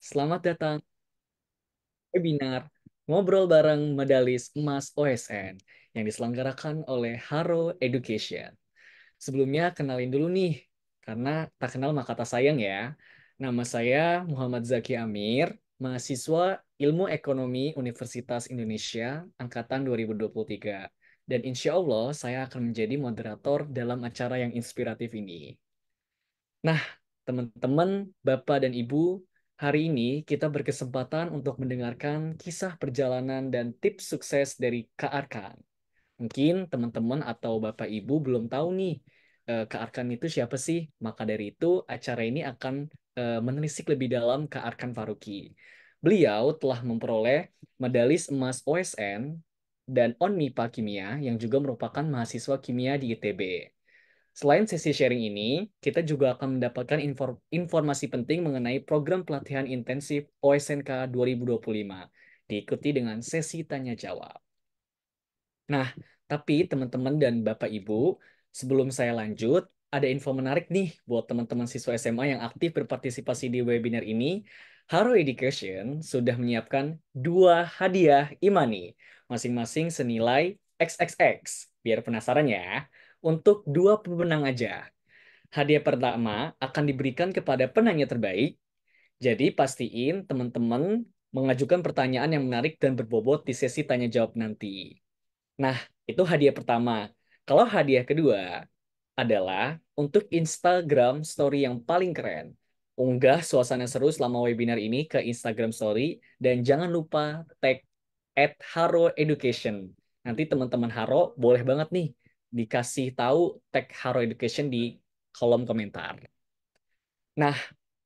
Selamat datang di webinar Ngobrol Bareng Medalis Emas OSN yang diselenggarakan oleh Haro Education. Sebelumnya kenalin dulu nih, karena tak kenal maka tak sayang ya. Nama saya Muhammad Zaki Amir, mahasiswa Ilmu Ekonomi Universitas Indonesia Angkatan 2023. Dan insya Allah saya akan menjadi moderator dalam acara yang inspiratif ini. Nah, teman-teman, Bapak dan Ibu, hari ini kita berkesempatan untuk mendengarkan kisah perjalanan dan tips sukses dari Kak Arkan. Mungkin teman-teman atau Bapak Ibu belum tahu nih, Kak Arkan itu siapa sih? Maka dari itu, acara ini akan menelisik lebih dalam Kak Arkan Faruqi. Beliau telah memperoleh medalis emas OSN dan ONMIPA Kimia yang juga merupakan mahasiswa kimia di ITB. Selain sesi sharing ini, kita juga akan mendapatkan informasi penting mengenai program pelatihan intensif OSNK 2025, diikuti dengan sesi tanya jawab. Nah, tapi teman-teman dan Bapak Ibu, sebelum saya lanjut, ada info menarik nih buat teman-teman siswa SMA yang aktif berpartisipasi di webinar ini. Haro Education sudah menyiapkan dua hadiah e-money, masing-masing senilai XXX. Biar penasaran ya, untuk dua pemenang aja. Hadiah pertama akan diberikan kepada penanya terbaik, jadi pastiin teman-teman mengajukan pertanyaan yang menarik dan berbobot di sesi tanya jawab nanti. Nah, itu hadiah pertama. Kalau hadiah kedua adalah untuk Instagram Story yang paling keren. Unggah suasana seru selama webinar ini ke Instagram Story dan jangan lupa tag @haro education. Nanti teman-teman Haro boleh banget nih dikasih tahu tag Haro Education di kolom komentar. Nah,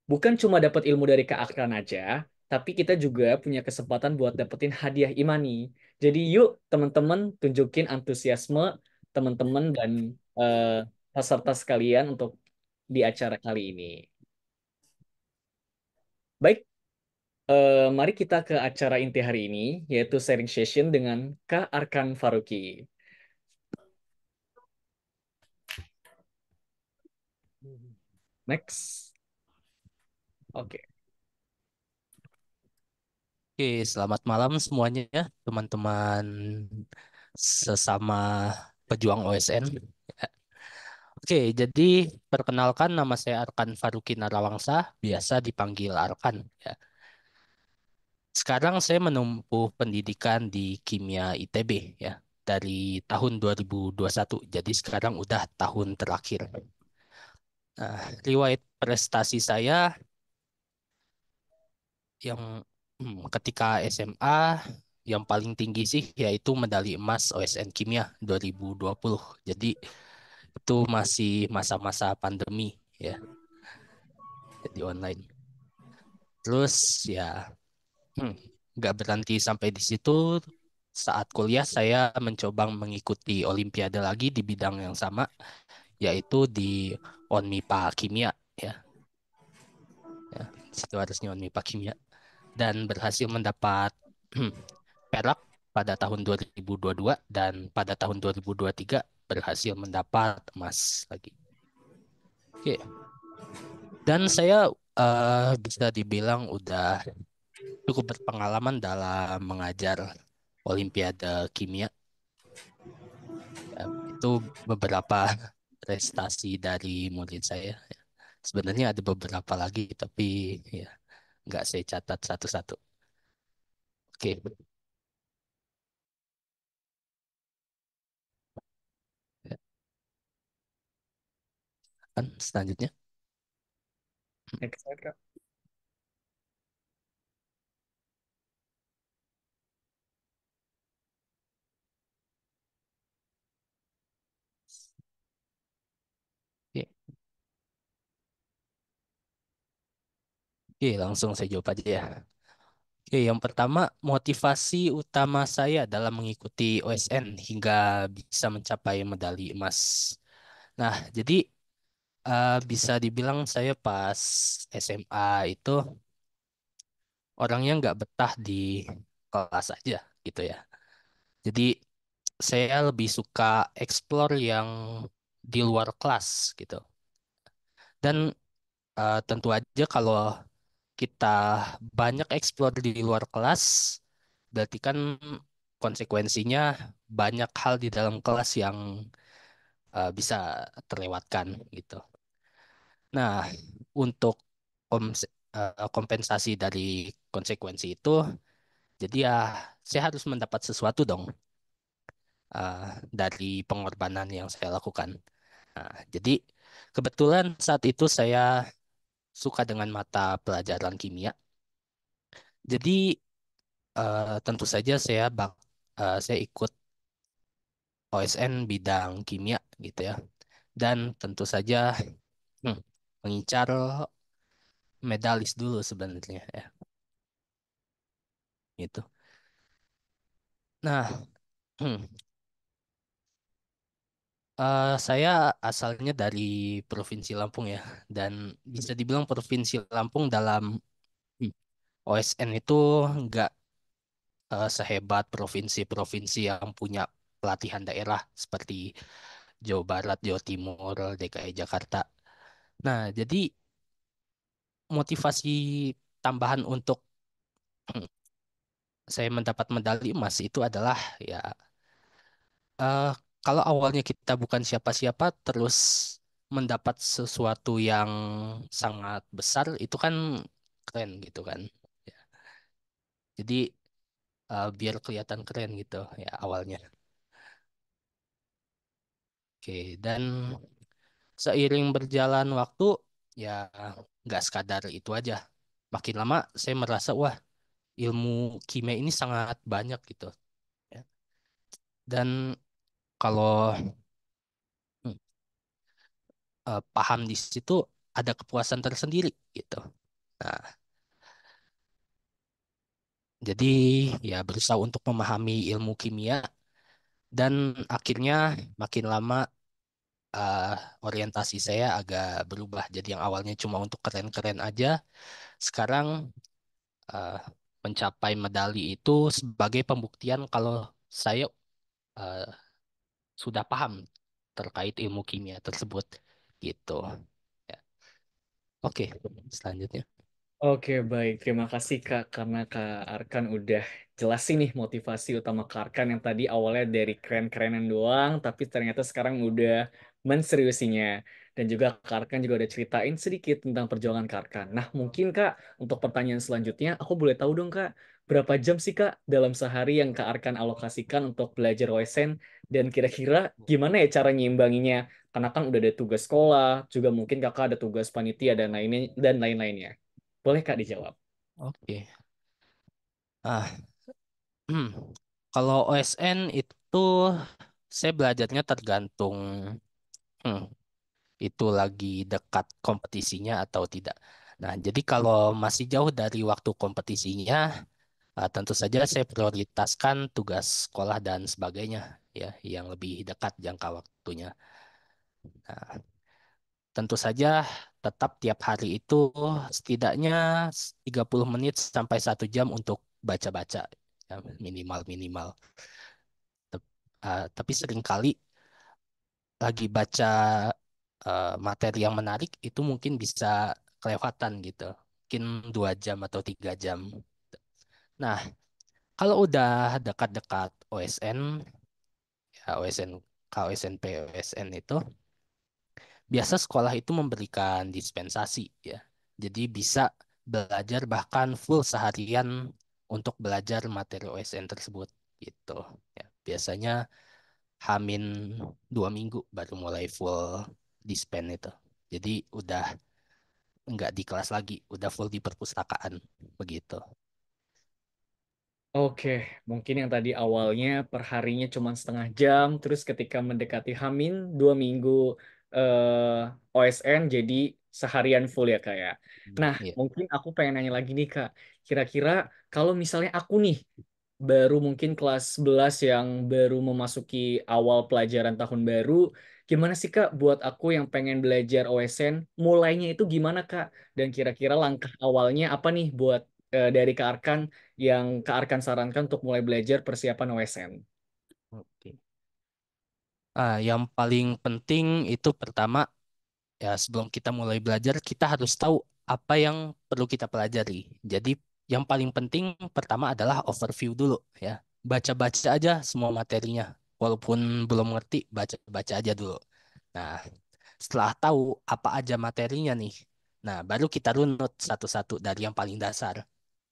bukan cuma dapat ilmu dari Kak Akran aja, tapi kita juga punya kesempatan buat dapetin hadiah imani. Jadi yuk teman-teman tunjukin antusiasme teman-teman dan eh, peserta sekalian untuk di acara kali ini. Baik, mari kita ke acara inti hari ini, yaitu sharing session dengan Kak Arkan Faruqi. Next. Oke. Oke, selamat malam semuanya, teman-teman sesama pejuang OSN. Oke, jadi perkenalkan nama saya Arkan Faruqi Narawangsa, biasa dipanggil Arkan. Ya. Sekarang saya menempuh pendidikan di Kimia ITB ya dari tahun 2021. Jadi sekarang udah tahun terakhir. Nah, riwayat prestasi saya yang ketika SMA yang paling tinggi sih yaitu medali emas OSN Kimia 2020. Jadi itu masih masa-masa pandemi ya, jadi online. Terus ya hmm, nggak berhenti sampai di situ. Saat kuliah saya mencoba mengikuti Olimpiade lagi di bidang yang sama, yaitu di Onmipa Kimia ya. Ya, di situ harusnya Onmipa Kimia dan berhasil mendapat perak pada tahun 2022 dan pada tahun 2023 berhasil mendapat emas lagi. Oke, dan saya bisa dibilang udah cukup berpengalaman dalam mengajar Olimpiade Kimia. Ya, itu beberapa prestasi dari murid saya. Sebenarnya ada beberapa lagi, tapi ya nggak saya catat satu-satu. Oke, kan selanjutnya. Next slide, Kak. Oke, oke, langsung saya jawab aja ya. Oke, yang pertama, motivasi utama saya dalam mengikuti OSN hingga bisa mencapai medali emas. Nah, jadi bisa dibilang saya pas SMA itu orangnya nggak betah di kelas aja gitu ya. Jadi saya lebih suka explore yang di luar kelas gitu. Dan tentu aja kalau kita banyak explore di luar kelas, berarti kan konsekuensinya banyak hal di dalam kelas yang bisa terlewatkan gitu. Nah, untuk kompensasi dari konsekuensi itu, jadi ya saya harus mendapat sesuatu dong dari pengorbanan yang saya lakukan. Nah, jadi kebetulan saat itu saya suka dengan mata pelajaran kimia. Jadi tentu saja saya ikut OSN bidang kimia gitu ya. Dan tentu saja hmm, mengincar medalis dulu sebenarnya ya gitu. Nah, saya asalnya dari Provinsi Lampung ya, dan bisa dibilang Provinsi Lampung dalam hmm, OSN itu nggak sehebat provinsi-provinsi yang punya pelatihan daerah seperti Jawa Barat, Jawa Timur, DKI Jakarta. Nah, jadi motivasi tambahan untuk saya mendapat medali emas itu adalah ya eh, kalau awalnya kita bukan siapa-siapa terus mendapat sesuatu yang sangat besar itu kan keren gitu kan. Ya, jadi biar kelihatan keren gitu ya awalnya. Oke, dan seiring berjalan waktu ya nggak sekadar itu aja. Makin lama saya merasa wah ilmu kimia ini sangat banyak gitu. Ya. Dan kalau hmm, paham di situ ada kepuasan tersendiri gitu. Nah, jadi ya berusaha untuk memahami ilmu kimia dan akhirnya makin lama eh, orientasi saya agak berubah. Jadi yang awalnya cuma untuk keren-keren aja, sekarang eh, mencapai medali itu sebagai pembuktian kalau saya eh, sudah paham terkait ilmu kimia tersebut gitu. Ya. Oke, selanjutnya. Oke, baik. Terima kasih Kak, karena Kak Arkan udah jelasin nih motivasi utama Kak Arkan yang tadi awalnya dari keren-kerenan doang, tapi ternyata sekarang udah menseriusinya. Dan juga Kak Arkan juga udah ceritain sedikit tentang perjuangan Kak Arkan. Nah, mungkin Kak, untuk pertanyaan selanjutnya, aku boleh tahu dong Kak, berapa jam sih Kak dalam sehari yang Kak Arkan alokasikan untuk belajar OSN? Dan kira-kira gimana ya cara nyeimbanginya? Karena kan udah ada tugas sekolah, juga mungkin Kakak ada tugas panitia dan lain-lainnya. Boleh Kak dijawab? Oke. Ah, hmm. Kalau OSN itu saya belajarnya tergantung hmm, itu lagi dekat kompetisinya atau tidak. Nah, jadi kalau masih jauh dari waktu kompetisinya, tentu saja saya prioritaskan tugas sekolah dan sebagainya, ya, yang lebih dekat jangka waktunya. Nah, tentu saja tetap tiap hari itu setidaknya 30 menit sampai 1 jam untuk baca-baca, ya, minimal-minimal. Tapi seringkali lagi baca materi yang menarik itu mungkin bisa kelewatan gitu. Mungkin 2 jam atau 3 jam. Nah, kalau udah dekat-dekat OSN, ya OSN, KOSNP, OSN itu, biasa sekolah itu memberikan dispensasi ya. Jadi bisa belajar bahkan full seharian untuk belajar materi OSN tersebut gitu. Ya, biasanya Hamin 2 minggu baru mulai full dispen itu. Jadi udah nggak di kelas lagi, udah full di perpustakaan begitu. Oke, mungkin yang tadi awalnya per harinya cuma setengah jam, terus ketika mendekati Hamin 2 minggu OSN jadi seharian full ya Kak ya. Nah, Iya. mungkin aku pengen nanya lagi nih Kak, kira-kira kalau misalnya aku nih baru mungkin kelas 11 yang baru memasuki awal pelajaran tahun baru, gimana sih Kak buat aku yang pengen belajar OSN, mulainya itu gimana Kak? Dan kira-kira langkah awalnya apa nih buat dari Kak Arkan yang Kak Arkan sarankan untuk mulai belajar persiapan OSN? Oke. Yang paling penting itu pertama ya sebelum kita mulai belajar kita harus tahu apa yang perlu kita pelajari. Jadi yang paling penting pertama adalah overview dulu ya. Baca-baca aja semua materinya. Walaupun belum ngerti, baca-baca aja dulu. Nah, setelah tahu apa aja materinya nih, nah baru kita runut satu-satu dari yang paling dasar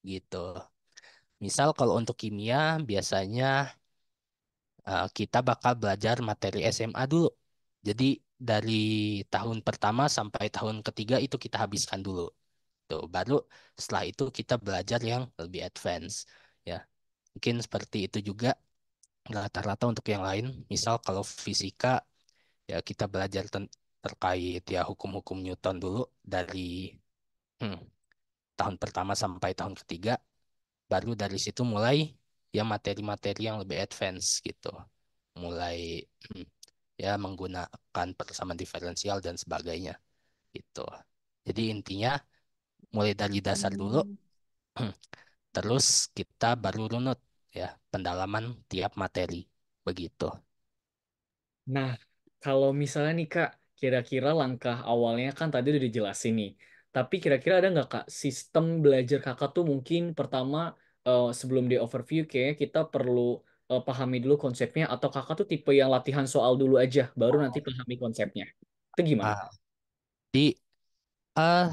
gitu. Misal kalau untuk kimia biasanya kita bakal belajar materi SMA dulu. Jadi dari tahun pertama sampai tahun ketiga itu kita habiskan dulu. Tuh, baru setelah itu kita belajar yang lebih advance. Ya, mungkin seperti itu juga rata-rata untuk yang lain. Misal kalau fisika, ya kita belajar terkait ya hukum-hukum Newton dulu dari hmm, tahun pertama sampai tahun ketiga. Baru dari situ mulai ya materi-materi yang lebih advance gitu. Mulai hmm, ya menggunakan persamaan diferensial dan sebagainya gitu. Jadi intinya mulai dari dasar dulu. Terus kita baru runut ya pendalaman tiap materi begitu. Nah, kalau misalnya nih Kak, kira-kira langkah awalnya kan tadi udah dijelasin nih. Tapi kira-kira ada nggak Kak sistem belajar Kakak tuh mungkin pertama sebelum di overview kayaknya kita perlu pahami dulu konsepnya atau Kakak tuh tipe yang latihan soal dulu aja baru nanti pahami konsepnya. Itu gimana? Ah, di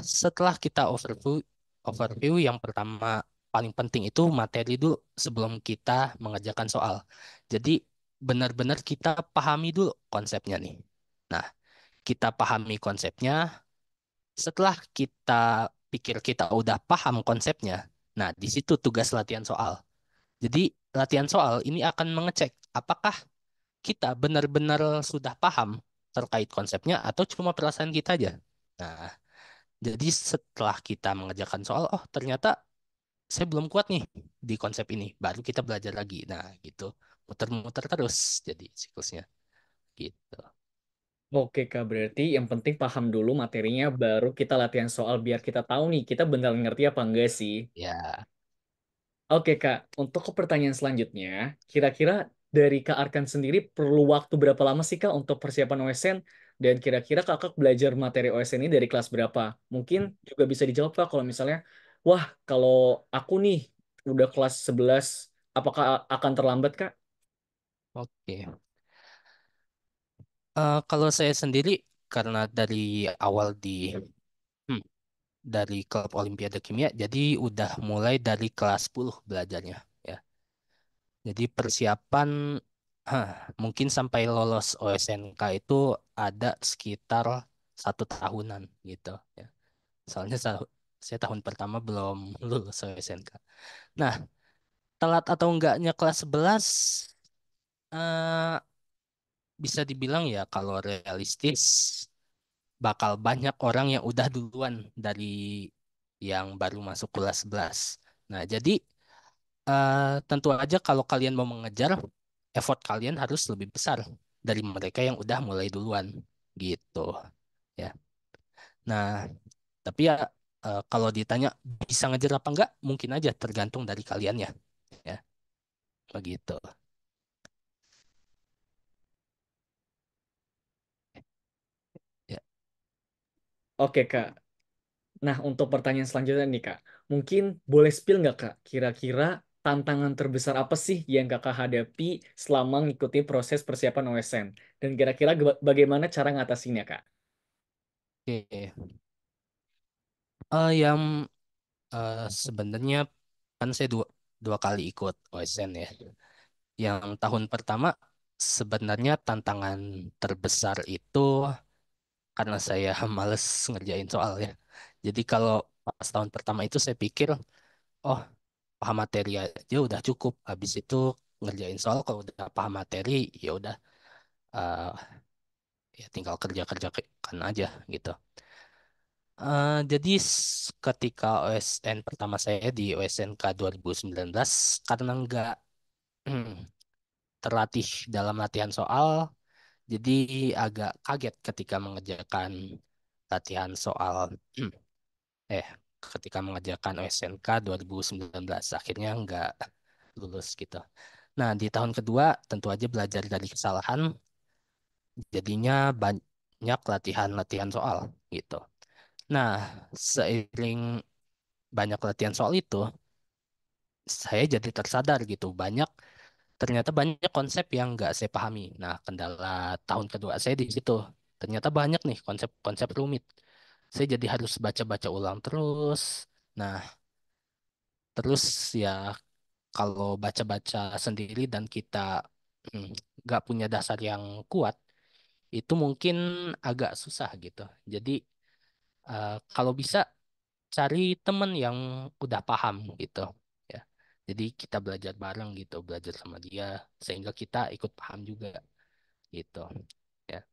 setelah kita overview yang pertama paling penting itu materi dulu sebelum kita mengerjakan soal. Jadi benar-benar kita pahami dulu konsepnya nih. Nah, kita pahami konsepnya. Setelah kita pikir kita udah paham konsepnya, nah di situ tugas latihan soal. Jadi latihan soal ini akan mengecek apakah kita benar-benar sudah paham terkait konsepnya atau cuma perasaan kita aja. Nah, jadi setelah kita mengerjakan soal, oh ternyata saya belum kuat nih di konsep ini, baru kita belajar lagi. Nah, gitu. Muter-muter terus jadi siklusnya gitu. Oke Kak, berarti yang penting paham dulu materinya baru kita latihan soal biar kita tahu nih kita benar ngerti apa enggak sih. Ya, Oke Kak, untuk ke pertanyaan selanjutnya, kira-kira dari Kak Arkan sendiri perlu waktu berapa lama sih Kak untuk persiapan OSN? Dan kira-kira Kakak belajar materi OSN ini dari kelas berapa? Mungkin juga bisa dijawab Kak kalau misalnya, wah kalau aku nih udah kelas 11, apakah akan terlambat Kak? oke. Kalau saya sendiri karena dari awal hmm, dari klub Olimpiade Kimia, jadi udah mulai dari kelas 10 belajarnya ya. Jadi persiapan hah, mungkin sampai lolos OSNK itu ada sekitar 1 tahunan gitu ya. Soalnya saya tahun pertama belum lulus OSNK. Nah, telat atau enggaknya kelas 11 eh, bisa dibilang ya kalau realistis bakal banyak orang yang udah duluan dari yang baru masuk kelas 11. Nah, jadi tentu aja kalau kalian mau mengejar, effort kalian harus lebih besar dari mereka yang udah mulai duluan gitu ya. Nah, tapi ya kalau ditanya bisa ngejar apa enggak, mungkin aja tergantung dari kaliannya ya, begitu. Ya. Oke Kak, nah untuk pertanyaan selanjutnya nih Kak, mungkin boleh spill nggak Kak, kira-kira tantangan terbesar apa sih yang Kakak hadapi selama ngikuti proses persiapan OSN? Dan kira-kira bagaimana cara ngatasinnya Kak? Oke. Yang sebenarnya kan saya dua kali ikut OSN ya. Yang tahun pertama sebenarnya tantangan terbesar itu karena saya males ngerjain soal ya. Jadi kalau pas tahun pertama itu saya pikir, oh paham materi aja udah cukup. Habis itu ngerjain soal kalau udah paham materi ya udah eh, ya tinggal kerja-kerjakan aja gitu. Jadi ketika OSN pertama saya di OSNK 2019 karena nggak terlatih dalam latihan soal, jadi agak kaget ketika mengerjakan latihan soal eh ketika mengerjakan OSNK 2019 akhirnya nggak lulus gitu. Nah, di tahun kedua tentu aja belajar dari kesalahan, jadinya banyak latihan-latihan soal gitu. Nah, seiring banyak latihan soal itu, saya jadi tersadar gitu, ternyata banyak konsep yang nggak saya pahami. Nah, kendala tahun kedua saya di situ. Ternyata banyak nih konsep-konsep rumit. Saya jadi harus baca-baca ulang terus. Nah, terus ya kalau baca-baca sendiri dan kita hmm, nggak punya dasar yang kuat, itu mungkin agak susah gitu. Jadi kalau bisa cari temen yang udah paham gitu ya. Jadi kita belajar bareng gitu, belajar sama dia sehingga kita ikut paham juga gitu ya.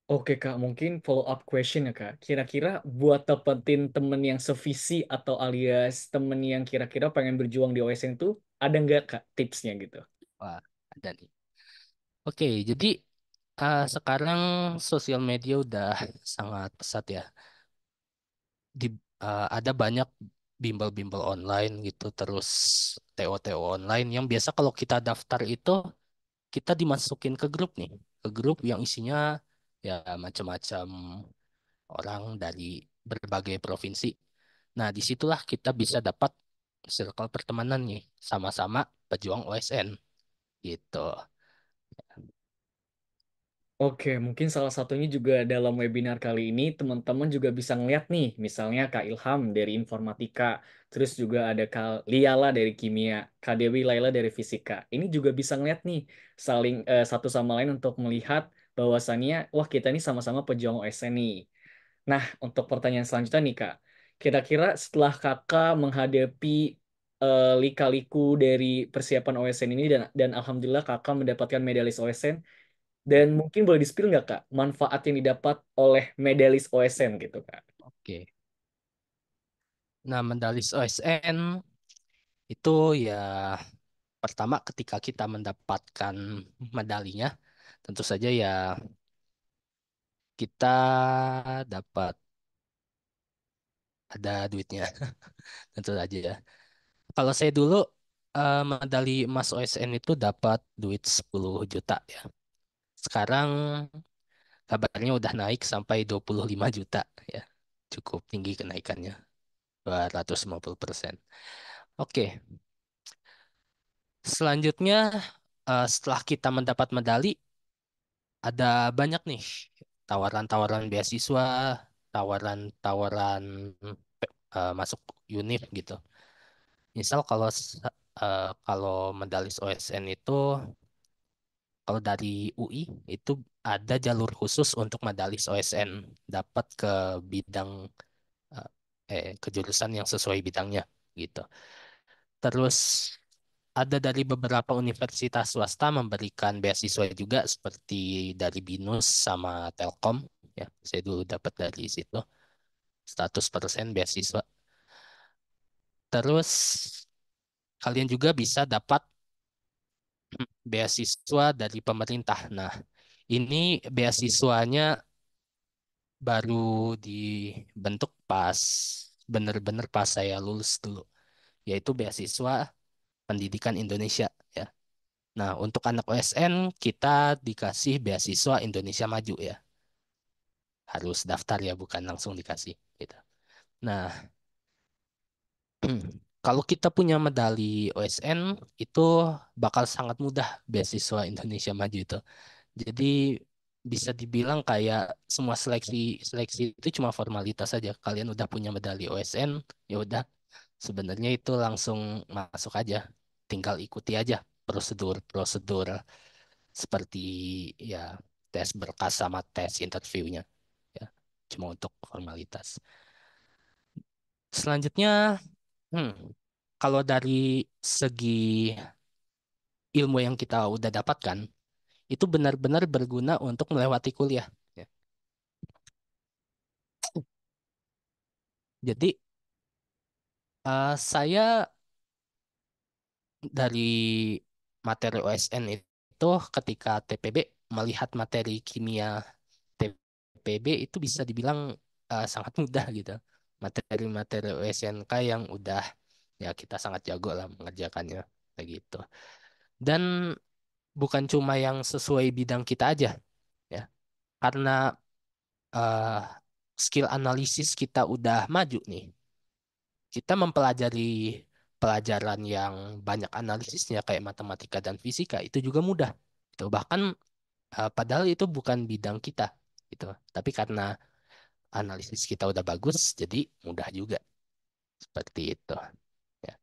Oke Kak, mungkin follow up question ya Kak. Kira-kira buat dapetin temen yang sevisi atau alias temen yang kira-kira pengen berjuang di OSN itu, ada nggak Kak tipsnya gitu? Wah, ada nih. Oke, jadi sekarang sosial media udah sangat pesat ya. Di ada banyak bimbel-bimbel online gitu, terus TO-TO online yang biasa kalau kita daftar itu kita dimasukin ke grup nih, ke grup yang isinya ya macam-macam orang dari berbagai provinsi. Nah, disitulah kita bisa dapat circle pertemanan nih, sama-sama pejuang OSN gitu. Oke, mungkin salah satunya juga dalam webinar kali ini teman-teman juga bisa ngeliat nih, misalnya Kak Ilham dari informatika, terus juga ada Kak Liala dari kimia, Kak Dewi Laila dari fisika. Ini juga bisa ngeliat nih, saling satu sama lain untuk melihat bahwasannya, wah kita ini sama-sama pejuang OSN nih. Nah, untuk pertanyaan selanjutnya nih Kak, kira-kira setelah Kakak menghadapi lika-liku dari persiapan OSN ini dan alhamdulillah Kakak mendapatkan medalis OSN, dan mungkin boleh di-spill nggak Kak, manfaat yang didapat oleh medalis OSN gitu Kak? Oke. Nah, mendalis OSN itu ya pertama ketika kita mendapatkan medalinya, tentu saja ya kita dapat ada duitnya, tentu saja ya. Kalau saya dulu medali emas OSN itu dapat duit 10 juta ya. Sekarang kabarnya udah naik sampai 25 juta ya. Cukup tinggi kenaikannya, 250%. Oke, selanjutnya setelah kita mendapat medali, ada banyak nih tawaran-tawaran beasiswa, tawaran-tawaran masuk univ gitu. Misal kalau medalis OSN itu kalau dari UI itu ada jalur khusus untuk medalis OSN dapat ke bidang eh ke jurusan yang sesuai bidangnya gitu. Terus ada dari beberapa universitas swasta memberikan beasiswa juga seperti dari BINUS sama Telkom ya. Saya dulu dapat dari situ 100% beasiswa. Terus kalian juga bisa dapat beasiswa dari pemerintah. Nah, ini beasiswanya baru dibentuk bener-bener pas saya lulus dulu, yaitu beasiswa pendidikan Indonesia ya. Nah, untuk anak OSN kita dikasih beasiswa Indonesia Maju ya. Harus daftar ya, bukan langsung dikasih gitu. Nah, kalau kita punya medali OSN itu bakal sangat mudah beasiswa Indonesia Maju itu. Jadi bisa dibilang kayak semua seleksi seleksi itu cuma formalitas saja. Kalian udah punya medali OSN, ya udah sebenarnya itu langsung masuk aja. Tinggal ikuti aja prosedur-prosedur seperti ya tes berkas sama tes interviewnya ya. Cuma untuk formalitas. Selanjutnya, hmm, kalau dari segi ilmu yang kita udah dapatkan, itu benar-benar berguna untuk melewati kuliah. Ya. Jadi saya dari materi OSN itu ketika TPB melihat materi kimia TPB itu bisa dibilang sangat mudah gitu. Materi-materi OSNK yang udah ya kita sangat jago lah mengerjakannya kayak gitu. Dan bukan cuma yang sesuai bidang kita aja ya. Karena skill analisis kita udah maju nih, kita mempelajari pelajaran yang banyak analisisnya kayak matematika dan fisika itu juga mudah. Itu bahkan padahal itu bukan bidang kita gitu. Tapi karena analisis kita udah bagus, jadi mudah juga seperti itu. Ya.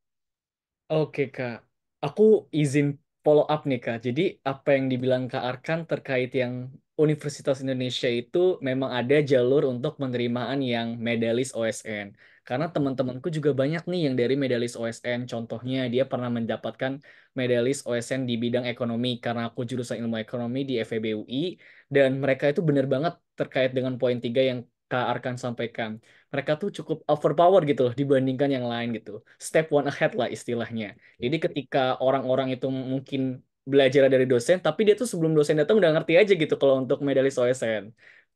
Oke Kak, aku izin follow up nih Kak. Jadi apa yang dibilang Kak Arkan terkait yang Universitas Indonesia itu memang ada jalur untuk penerimaan yang medalis OSN. Karena teman-temanku juga banyak nih yang dari medalis OSN. Contohnya dia pernah mendapatkan medalis OSN di bidang ekonomi karena aku jurusan ilmu ekonomi di FEB UI dan mereka itu benar banget terkait dengan poin 3 yang Kak Arkan sampaikan. Mereka tuh cukup overpower gitu loh dibandingkan yang lain gitu. Step one ahead lah istilahnya. Jadi ketika orang-orang itu mungkin belajar dari dosen, tapi dia tuh sebelum dosen datang udah ngerti aja gitu kalau untuk medalis OSN.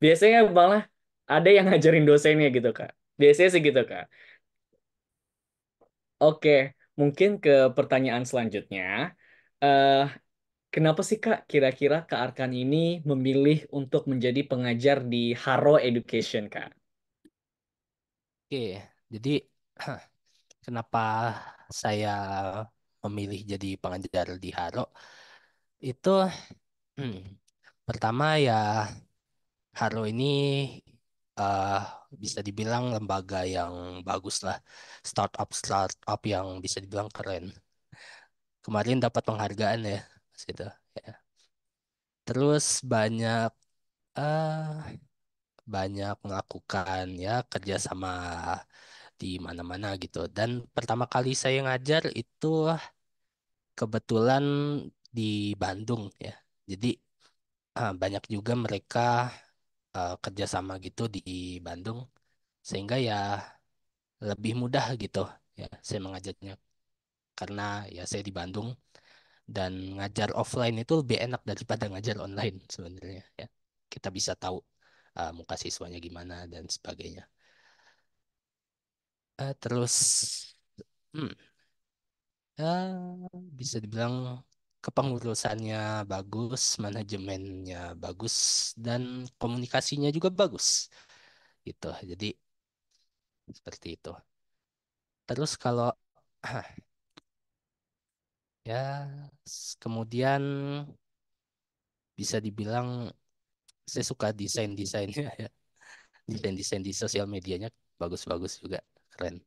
Biasanya malah ada yang ngajarin dosennya gitu Kak. Biasanya sih gitu Kak. Oke, mungkin ke pertanyaan selanjutnya. Eh, Kenapa sih Kak kira-kira Kak Arkan ini memilih untuk menjadi pengajar di Haro Education Kak? Oke, jadi kenapa saya memilih jadi pengajar di Haro itu hmm, pertama ya Haro ini eh, bisa dibilang lembaga yang bagus lah, startup yang bisa dibilang keren. Kemarin dapat penghargaan ya, pas itu. Ya. Terus eh, banyak melakukan ya kerjasama di mana-mana gitu. Dan pertama kali saya ngajar itu kebetulan di Bandung ya. Jadi banyak juga mereka kerjasama gitu di Bandung, sehingga ya lebih mudah gitu ya saya mengajarnya karena ya saya di Bandung dan ngajar offline itu lebih enak daripada ngajar online sebenarnya ya. Kita bisa tahu muka siswanya gimana dan sebagainya. Terus hmm, ya bisa dibilang kepengurusannya bagus, manajemennya bagus, dan komunikasinya juga bagus gitu. Jadi seperti itu. Terus kalau ya kemudian bisa dibilang saya suka desainnya ya. Desain-desain di sosial medianya bagus-bagus juga, keren.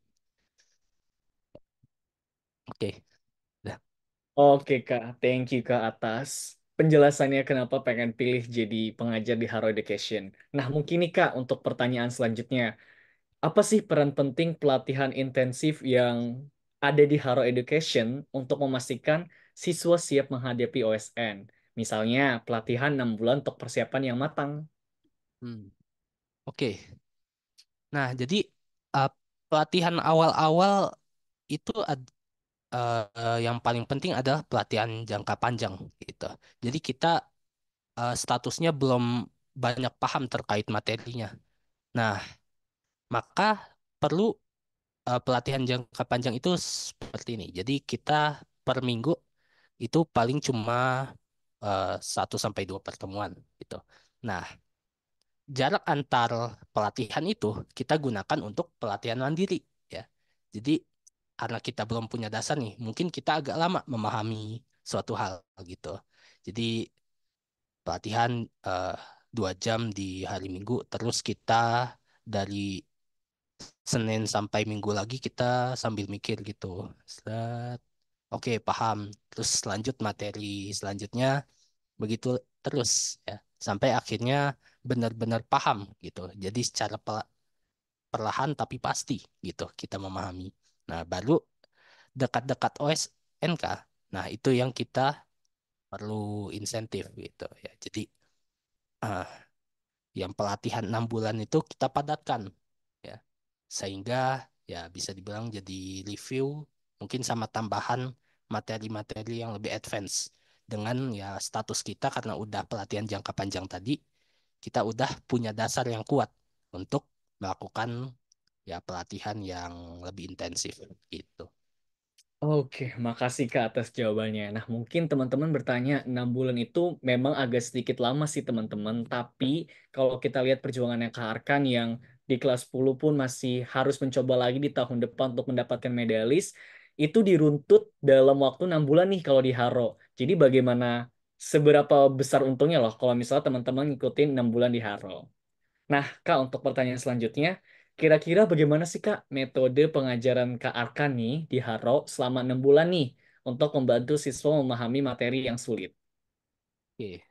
Oke, dah. Oke Kak, thank you Kak atas penjelasannya kenapa pengen pilih jadi pengajar di Haro Education. Nah mungkin nih Kak untuk pertanyaan selanjutnya. Apa sih peran penting pelatihan intensif yang ada di Haro Education untuk memastikan siswa siap menghadapi OSN? Misalnya pelatihan 6 bulan untuk persiapan yang matang. Hmm, Oke. Nah, jadi uh, pelatihan awal-awal itu yang paling penting adalah pelatihan jangka panjang gitu. Jadi kita statusnya belum banyak paham terkait materinya. Nah, maka perlu pelatihan jangka panjang itu seperti ini. Jadi kita per minggu itu paling cuma 1 sampai 2 pertemuan gitu. Nah, jarak antar pelatihan itu kita gunakan untuk pelatihan mandiri ya. Jadi karena kita belum punya dasar nih, mungkin kita agak lama memahami suatu hal gitu. Jadi pelatihan eh, 2 jam di hari Minggu, terus kita dari Senin sampai Minggu lagi kita sambil mikir gitu. Set, oke, paham. Terus lanjut materi selanjutnya begitu terus ya sampai akhirnya benar-benar paham gitu. Jadi secara perlahan tapi pasti gitu kita memahami. Nah, baru dekat-dekat OSNK. Nah, itu yang kita perlu insentif gitu ya. Jadi ah, yang pelatihan 6 bulan itu kita padatkan ya sehingga ya bisa dibilang jadi review mungkin sama tambahan materi-materi yang lebih advance dengan ya status kita karena udah pelatihan jangka panjang tadi kita udah punya dasar yang kuat untuk melakukan ya pelatihan yang lebih intensif gitu. Oke, makasih Kak atas jawabannya. Nah, mungkin teman-teman bertanya, 6 bulan itu memang agak sedikit lama sih teman-teman. Tapi kalau kita lihat perjuangannya Kak Arkan yang di kelas 10 pun masih harus mencoba lagi di tahun depan untuk mendapatkan medalis, itu diruntut dalam waktu 6 bulan nih kalau di Haro. Jadi bagaimana seberapa besar untungnya loh kalau misalnya teman-teman ngikutin 6 bulan di Haro. Nah, Kak, untuk pertanyaan selanjutnya, kira-kira bagaimana sih Kak metode pengajaran Kak Arkan nih di Haro selama 6 bulan nih untuk membantu siswa memahami materi yang sulit? Oke.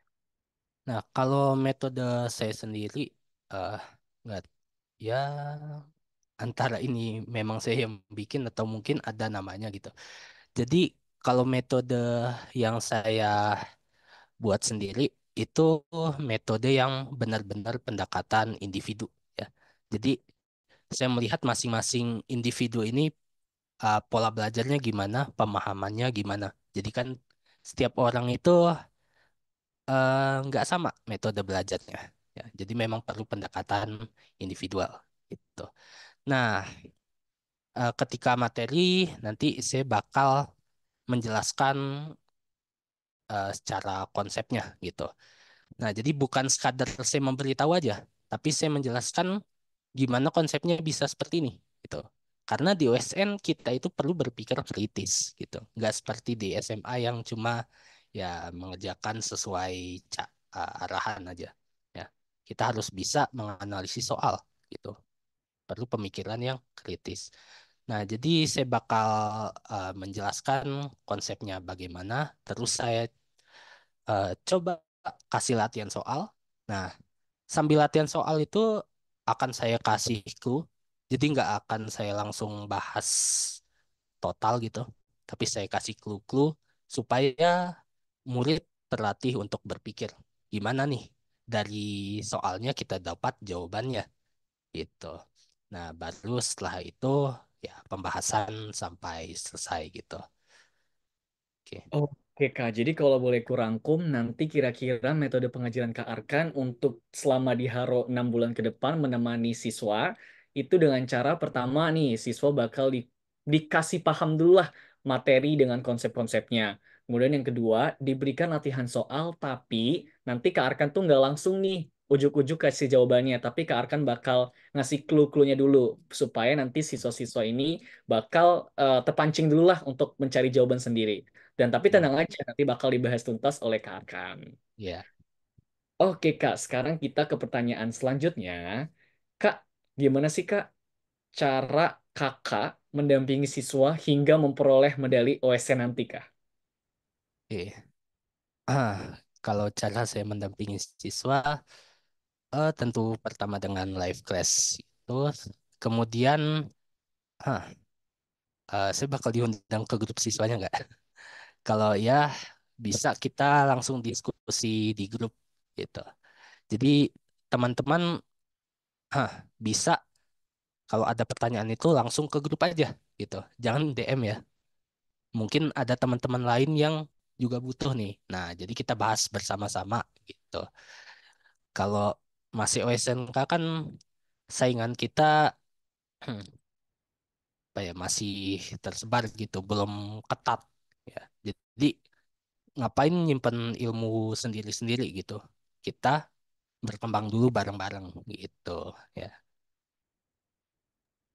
Nah, kalau metode saya sendiri, eh nggak, ya antara ini memang saya yang bikin atau mungkin ada namanya gitu. Jadi kalau metode yang saya buat sendiri itu metode yang benar-benar pendekatan individu ya. Jadi saya melihat masing-masing individu ini pola belajarnya gimana, pemahamannya gimana. Jadi kan setiap orang itu nggak sama metode belajarnya. Ya, jadi memang perlu pendekatan individual gitu. Nah, ketika materi nanti saya bakal menjelaskan secara konsepnya gitu. Nah, jadi bukan sekadar saya memberitahu aja, tapi saya menjelaskan gimana konsepnya bisa seperti ini gitu. Karena di OSN kita itu perlu berpikir kritis gitu. Nggak seperti di SMA yang cuma ya mengerjakan sesuai arahan aja. Ya, kita harus bisa menganalisis soal gitu. Perlu pemikiran yang kritis. Nah, jadi saya bakal menjelaskan konsepnya bagaimana, terus saya coba kasih latihan soal. Nah, sambil latihan soal itu akan saya kasih clue. Jadi nggak akan saya langsung bahas total gitu. Tapi saya kasih clue-clue supaya murid terlatih untuk berpikir. Gimana nih dari soalnya kita dapat jawabannya gitu. Nah, baru setelah itu ya pembahasan sampai selesai gitu. Oke. Oke Kak, jadi kalau boleh kurangkum, nanti kira-kira metode pengajaran Kak Arkan untuk selama di Haro 6 bulan ke depan menemani siswa, itu dengan cara pertama nih, siswa bakal dikasih paham dulu lah materi dengan konsep-konsepnya. Kemudian yang kedua, diberikan latihan soal, tapi nanti Kak Arkan tuh nggak langsung nih ujuk-ujuk kasih jawabannya, tapi Kak Arkan bakal ngasih clue-cluenya dulu, supaya nanti siswa-siswa ini bakal terpancing dulu lah untuk mencari jawaban sendiri. Dan tapi Hmm. tenang aja, nanti bakal dibahas tuntas oleh Kak Arkan. Ya. Oke Kak, sekarang kita ke pertanyaan selanjutnya. Kak, gimana sih Kak cara Kakak mendampingi siswa hingga memperoleh medali OSN nanti Kak? Oke. Kalau cara saya mendampingi siswa, tentu pertama dengan live class itu, kemudian ah, saya bakal diundang ke grup siswanya nggak? Kalau ya bisa kita langsung diskusi di grup gitu. Jadi teman-teman bisa kalau ada pertanyaan itu langsung ke grup aja gitu. Jangan DM ya. Mungkin ada teman-teman lain yang juga butuh nih. Nah, jadi kita bahas bersama-sama gitu. Kalau masih OSNK kan saingan kita apa ya masih tersebar gitu, belum ketat ya. Jadi ngapain nyimpen ilmu sendiri-sendiri gitu. Kita berkembang dulu bareng-bareng gitu ya.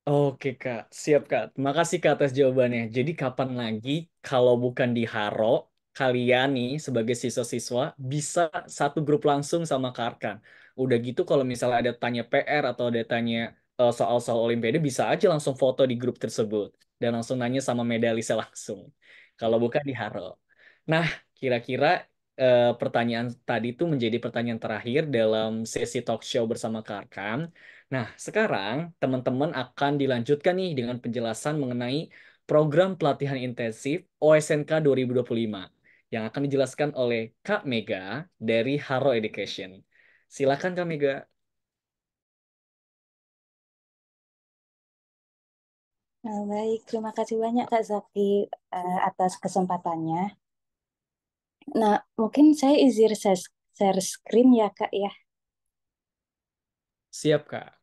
Oke Kak, siap Kak. Terima kasih Kak atas jawabannya. Jadi kapan lagi kalau bukan di Haro, kalian nih sebagai siswa-siswa bisa satu grup langsung sama Kak Arkan. Udah gitu kalau misalnya ada tanya PR atau ada tanya soal-soal Olimpiade, bisa aja langsung foto di grup tersebut. Dan langsung nanya sama medalisnya langsung. Kalau Ya. bukan di Haro. Nah, kira-kira pertanyaan tadi itu menjadi pertanyaan terakhir dalam sesi talk show bersama Kak Arkan. Nah, sekarang teman-teman akan dilanjutkan nih dengan penjelasan mengenai program pelatihan intensif OSNK 2025 yang akan dijelaskan oleh Kak Mega dari Haro Education. Silakan Kak Mega. Baik, terima kasih banyak Kak Zaki atas kesempatannya. Nah, mungkin saya izin share screen ya Kak ya. Siap, Kak.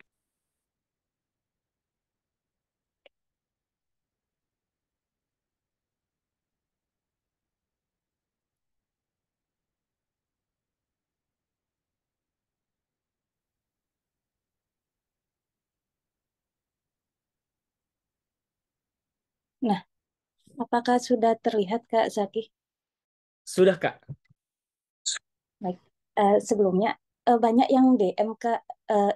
Nah, apakah sudah terlihat Kak Zaki? Sudah, Kak. Baik. Sebelumnya banyak yang DM Kak,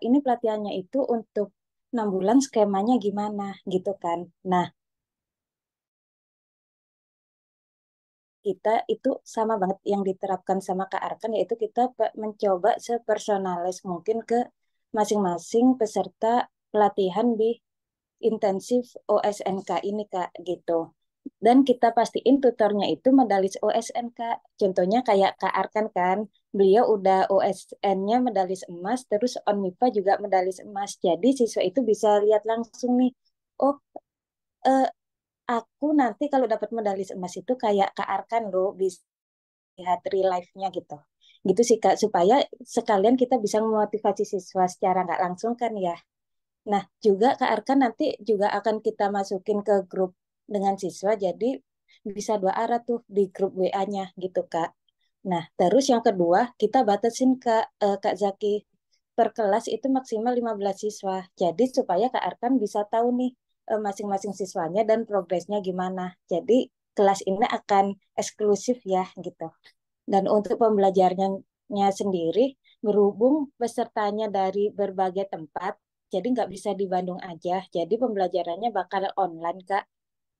ini pelatihannya itu untuk 6 bulan skemanya gimana gitu kan. Nah, kita itu sama banget yang diterapkan sama Kak Arkan, yaitu kita mencoba sepersonalis mungkin ke masing-masing peserta pelatihan di intensif OSNK ini Kak gitu. Dan kita pastiin tutornya itu medalis OSN Kak. Contohnya kayak Kak Arkan kan, beliau udah OSN-nya medalis emas, terus ONMIPA juga medalis emas. Jadi siswa itu bisa lihat langsung nih, oh eh, aku nanti kalau dapat medalis emas itu kayak Kak Arkan loh, bisa lihat real life-nya gitu. Gitu sih Kak, supaya sekalian kita bisa memotivasi siswa secara nggak langsung kan ya. Nah, juga Kak Arkan nanti juga akan kita masukin ke grup dengan siswa, jadi bisa dua arah tuh di grup WA-nya gitu Kak. Nah, terus yang kedua, kita batasin Kak Zaki, per kelas itu maksimal 15 siswa. Jadi supaya Kak Arkan bisa tahu nih masing-masing siswanya dan progresnya gimana. Jadi kelas ini akan eksklusif ya gitu. Dan untuk pembelajarannya sendiri, berhubung pesertanya dari berbagai tempat, jadi nggak bisa di Bandung aja. Jadi pembelajarannya bakal online, Kak.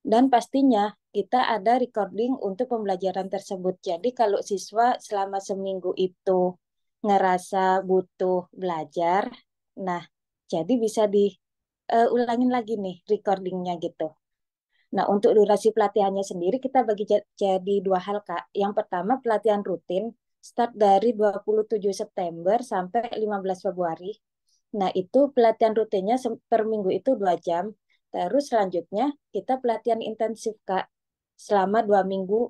Dan pastinya kita ada recording untuk pembelajaran tersebut. Jadi kalau siswa selama seminggu itu ngerasa butuh belajar, nah jadi bisa diulangin lagi nih recordingnya gitu. Nah, untuk durasi pelatihannya sendiri kita bagi jadi dua hal, Kak. Yang pertama pelatihan rutin start dari 27 September sampai 15 Februari. Nah, itu pelatihan rutinnya per minggu itu 2 jam. Terus selanjutnya kita pelatihan intensif, Kak, selama 2 minggu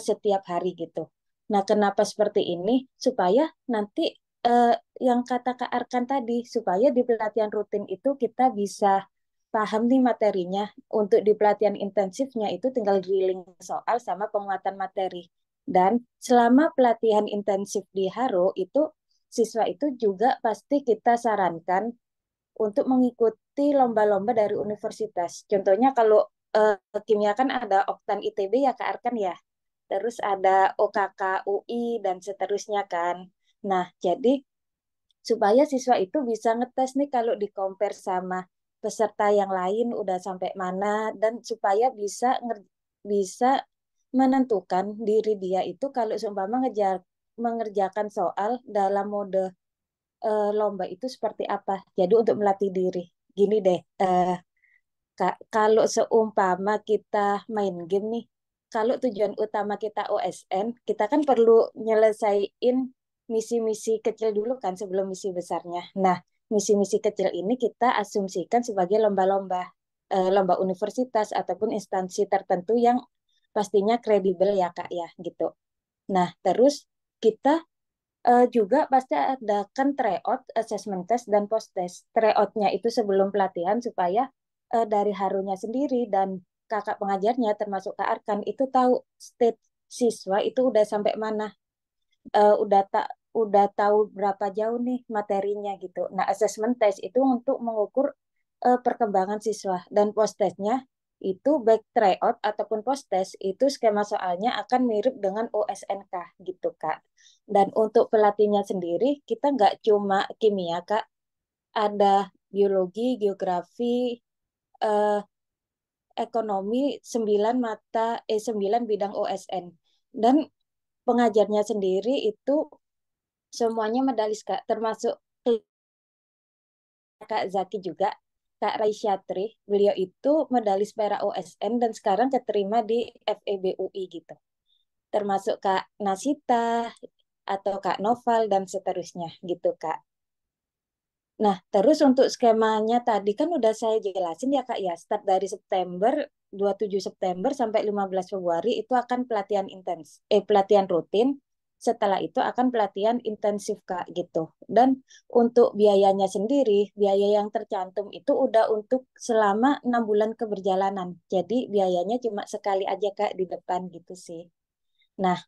setiap hari gitu. Nah, kenapa seperti ini? Supaya nanti eh, yang kata Kak Arkan tadi, supaya di pelatihan rutin itu kita bisa paham nih materinya. Untuk di pelatihan intensifnya itu tinggal drilling soal sama penguatan materi. Dan selama pelatihan intensif di Haro itu siswa itu juga pasti kita sarankan untuk mengikuti lomba-lomba dari universitas. Contohnya kalau kimia kan ada Oktan ITB ya Kak Arkan ya. Terus ada OKK UI dan seterusnya kan. Nah, jadi supaya siswa itu bisa ngetes nih kalau di compare sama peserta yang lain udah sampai mana, dan supaya bisa menentukan diri dia itu kalau seumpama mengerjakan soal dalam mode lomba itu seperti apa. Jadi untuk melatih diri. Gini deh, Kak, kalau seumpama kita main game nih, kalau tujuan utama kita OSN, kita kan perlu nyelesain misi-misi kecil dulu kan sebelum misi besarnya. Nah, misi-misi kecil ini kita asumsikan sebagai lomba-lomba, lomba universitas ataupun instansi tertentu yang pastinya kredibel ya Kak ya, gitu. Nah, terus kita juga pasti adakan tryout, assessment test, dan post test. Tryoutnya itu sebelum pelatihan supaya dari harunya sendiri dan kakak pengajarnya termasuk Kak Arkan itu tahu state siswa itu udah sampai mana, udah tahu berapa jauh nih materinya gitu. Nah, assessment test itu untuk mengukur perkembangan siswa, dan post testnya itu baik tryout ataupun post test itu skema soalnya akan mirip dengan OSNK gitu Kak. Dan untuk pelatihnya sendiri kita nggak cuma kimia Kak, ada biologi, geografi, eh, ekonomi, 9 bidang OSN. Dan pengajarnya sendiri itu semuanya medalis Kak, termasuk Kak Zaki juga, Kak Raisyatri, beliau itu medalis perak OSN dan sekarang keterima di FEB UI gitu. Termasuk Kak Nasita atau Kak Noval dan seterusnya gitu Kak. Nah, terus untuk skemanya tadi kan udah saya jelasin ya Kak ya, start dari 27 September sampai 15 Februari itu akan pelatihan rutin. Setelah itu akan pelatihan intensif Kak gitu. Dan untuk biayanya sendiri, biaya yang tercantum itu udah untuk selama 6 bulan keberjalanan. Jadi biayanya cuma sekali aja Kak di depan gitu sih. Nah,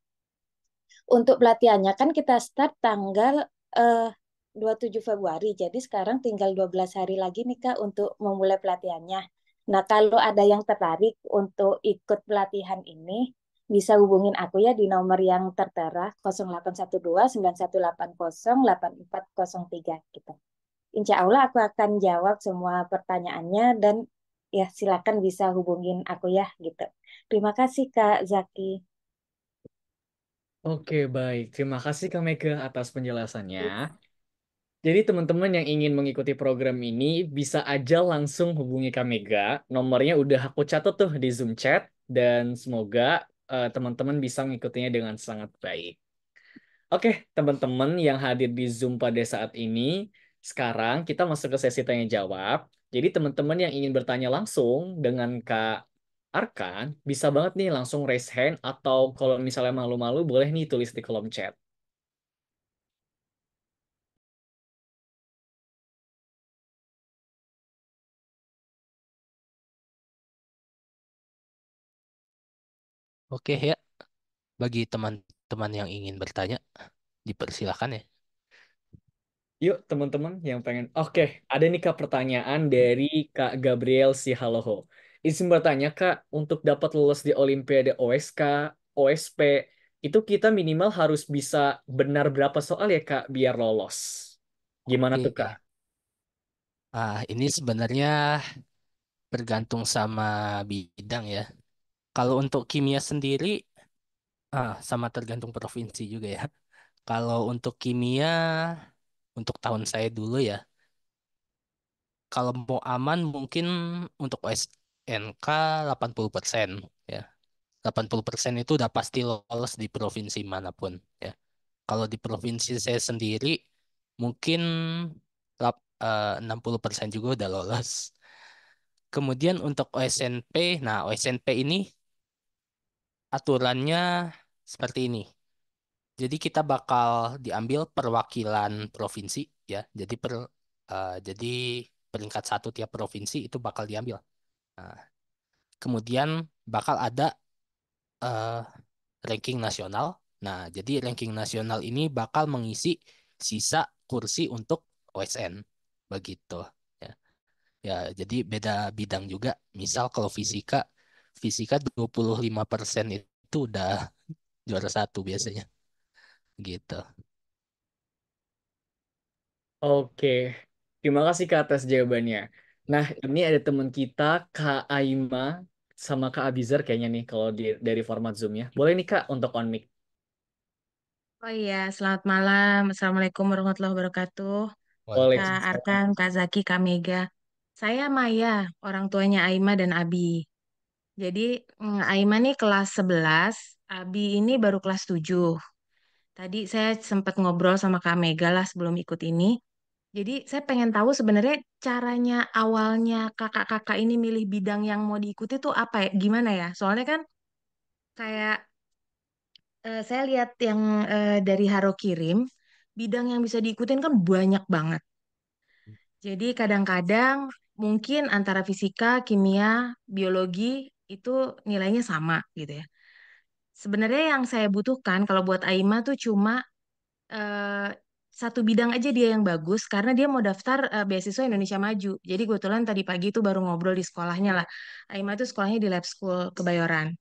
untuk pelatihannya kan kita start tanggal eh, 27 Februari. Jadi sekarang tinggal 12 hari lagi nih Kak untuk memulai pelatihannya. Nah, kalau ada yang tertarik untuk ikut pelatihan ini, bisa hubungin aku ya di nomor yang tertera 0812 9180 8403 gitu. Insya Allah aku akan jawab semua pertanyaannya dan ya silakan bisa hubungin aku ya gitu. Terima kasih Kak Zaki. Oke, baik. Terima kasih Kak Mega atas penjelasannya. Jadi teman-teman yang ingin mengikuti program ini bisa aja langsung hubungi Kak Mega. Nomornya udah aku catat tuh di Zoom chat dan semoga teman-teman bisa mengikutinya dengan sangat baik. Oke, teman-teman yang hadir di Zoom pada saat ini, sekarang kita masuk ke sesi tanya jawab. Jadi teman-teman yang ingin bertanya langsung dengan Kak Arkan, bisa banget nih langsung raise hand atau kalau misalnya malu-malu boleh nih tulis di kolom chat. Oke ya, bagi teman-teman yang ingin bertanya, dipersilakan ya. Yuk teman-teman yang pengen. Oke, ada nih Kak pertanyaan dari Kak Gabriel Sihaloho. Izin bertanya Kak, untuk dapat lulus di Olimpiade OSK, OSP, itu kita minimal harus bisa benar berapa soal ya Kak biar lolos? Gimana tuh Kak? Oke, ini sebenarnya bergantung sama bidang ya. Kalau untuk kimia sendiri, sama tergantung provinsi juga ya. Kalau untuk kimia, untuk tahun saya dulu ya, kalau mau aman mungkin untuk OSNK 80% ya. 80% itu udah pasti lolos di provinsi manapun ya. Kalau di provinsi saya sendiri mungkin 60% juga udah lolos. Kemudian untuk OSNP, nah OSNP ini aturannya seperti ini. Jadi kita bakal diambil perwakilan provinsi ya. Jadi peringkat satu tiap provinsi itu bakal diambil. Nah, kemudian bakal ada eh, ranking nasional. Nah, jadi ranking nasional ini bakal mengisi sisa kursi untuk OSN begitu. Ya, ya jadi beda bidang juga. Misal kalau fisika, fisika 25% itu udah juara satu biasanya gitu. Oke, terima kasih Kak atas jawabannya. Nah, ini ada teman kita, Kak Aima sama Kak Abizar kayaknya nih kalau dari format Zoom-nya. Boleh nih Kak untuk on mic. Oh iya, selamat malam. Assalamualaikum warahmatullahi wabarakatuh. Kak Waalaikumsalam. Arkan, Kak Zaki, Kak Mega. Saya Maya, orang tuanya Aima dan Abi. Jadi Aima nih kelas 11, Abi ini baru kelas 7. Tadi saya sempat ngobrol sama Kak Mega lah sebelum ikut ini. Jadi saya pengen tahu sebenarnya caranya awalnya kakak-kakak ini milih bidang yang mau diikuti tuh apa ya? Gimana ya? Soalnya kan kayak saya lihat yang dari Haro kirim, bidang yang bisa diikutin kan banyak banget. Jadi kadang-kadang mungkin antara fisika, kimia, biologi itu nilainya sama gitu ya. Sebenarnya yang saya butuhkan kalau buat Aima tuh cuma eh, satu bidang aja dia yang bagus karena dia mau daftar beasiswa Indonesia Maju. Jadi kebetulan tadi pagi itu baru ngobrol di sekolahnya lah. Aima tuh sekolahnya di Lab School Kebayoran.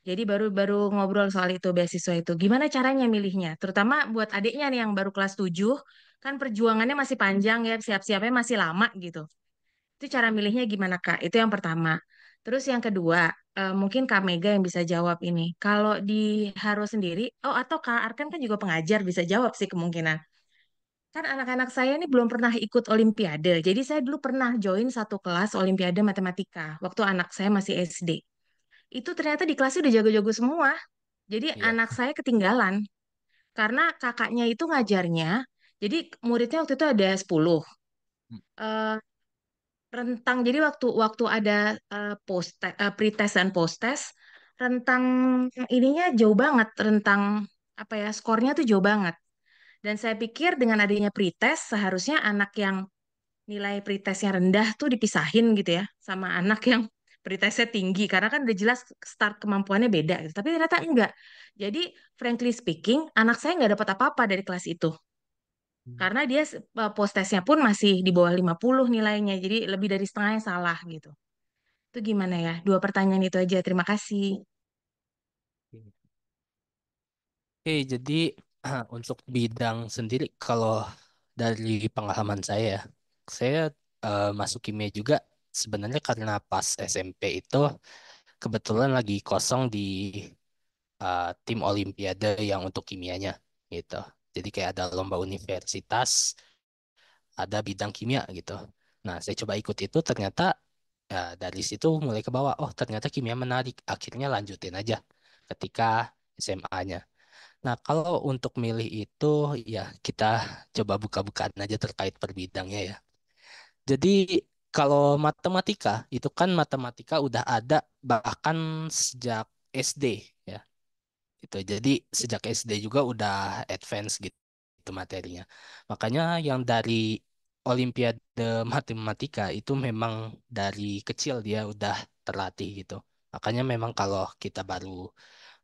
Jadi baru-baru ngobrol soal itu beasiswa itu. Gimana caranya milihnya? Terutama buat adiknya nih yang baru kelas 7, kan perjuangannya masih panjang ya, siap-siapnya masih lama gitu. Itu cara milihnya gimana Kak? Itu yang pertama. Terus yang kedua, mungkin Kak Mega yang bisa jawab ini. Kalau di Haro sendiri, oh atau Kak Arkan kan juga pengajar bisa jawab sih kemungkinan. Kan anak-anak saya ini belum pernah ikut Olimpiade. Jadi saya dulu pernah join satu kelas Olimpiade Matematika waktu anak saya masih SD. Itu ternyata di kelasnya udah jago-jago semua. Jadi Iya. anak saya ketinggalan karena kakaknya itu ngajarnya. Jadi muridnya waktu itu ada 10. Eh, rentang jadi waktu waktu ada pretest dan posttest rentang ininya jauh banget, rentang apa ya, skornya tuh jauh banget. Dan saya pikir dengan adanya pretest seharusnya anak yang nilai pretestnya rendah tuh dipisahin gitu ya sama anak yang pretestnya tinggi karena kan udah jelas start kemampuannya beda gitu. Tapi ternyata enggak. Jadi frankly speaking, anak saya nggak dapat apa-apa dari kelas itu. Karena dia post testnya pun masih di bawah 50 nilainya. Jadi lebih dari setengahnya salah gitu. Itu gimana ya? Dua pertanyaan itu aja. Terima kasih. Oke, jadi untuk bidang sendiri, kalau dari pengalaman saya masuk kimia juga sebenarnya karena pas SMP itu kebetulan lagi kosong di tim Olimpiade yang untuk kimianya gitu. Jadi kayak ada lomba universitas, ada bidang kimia gitu. Nah, saya coba ikut itu ternyata dari situ mulai ke bawah. Oh, ternyata kimia menarik. Akhirnya lanjutin aja ketika SMA-nya. Nah, kalau untuk milih itu ya kita coba buka-bukaan aja terkait per bidangnya ya. Jadi kalau matematika itu kan matematika udah ada bahkan sejak SD ya. Gitu. Jadi sejak SD juga udah advance gitu, gitu materinya. Makanya yang dari Olimpiade Matematika itu memang dari kecil dia udah terlatih gitu. Makanya memang kalau kita baru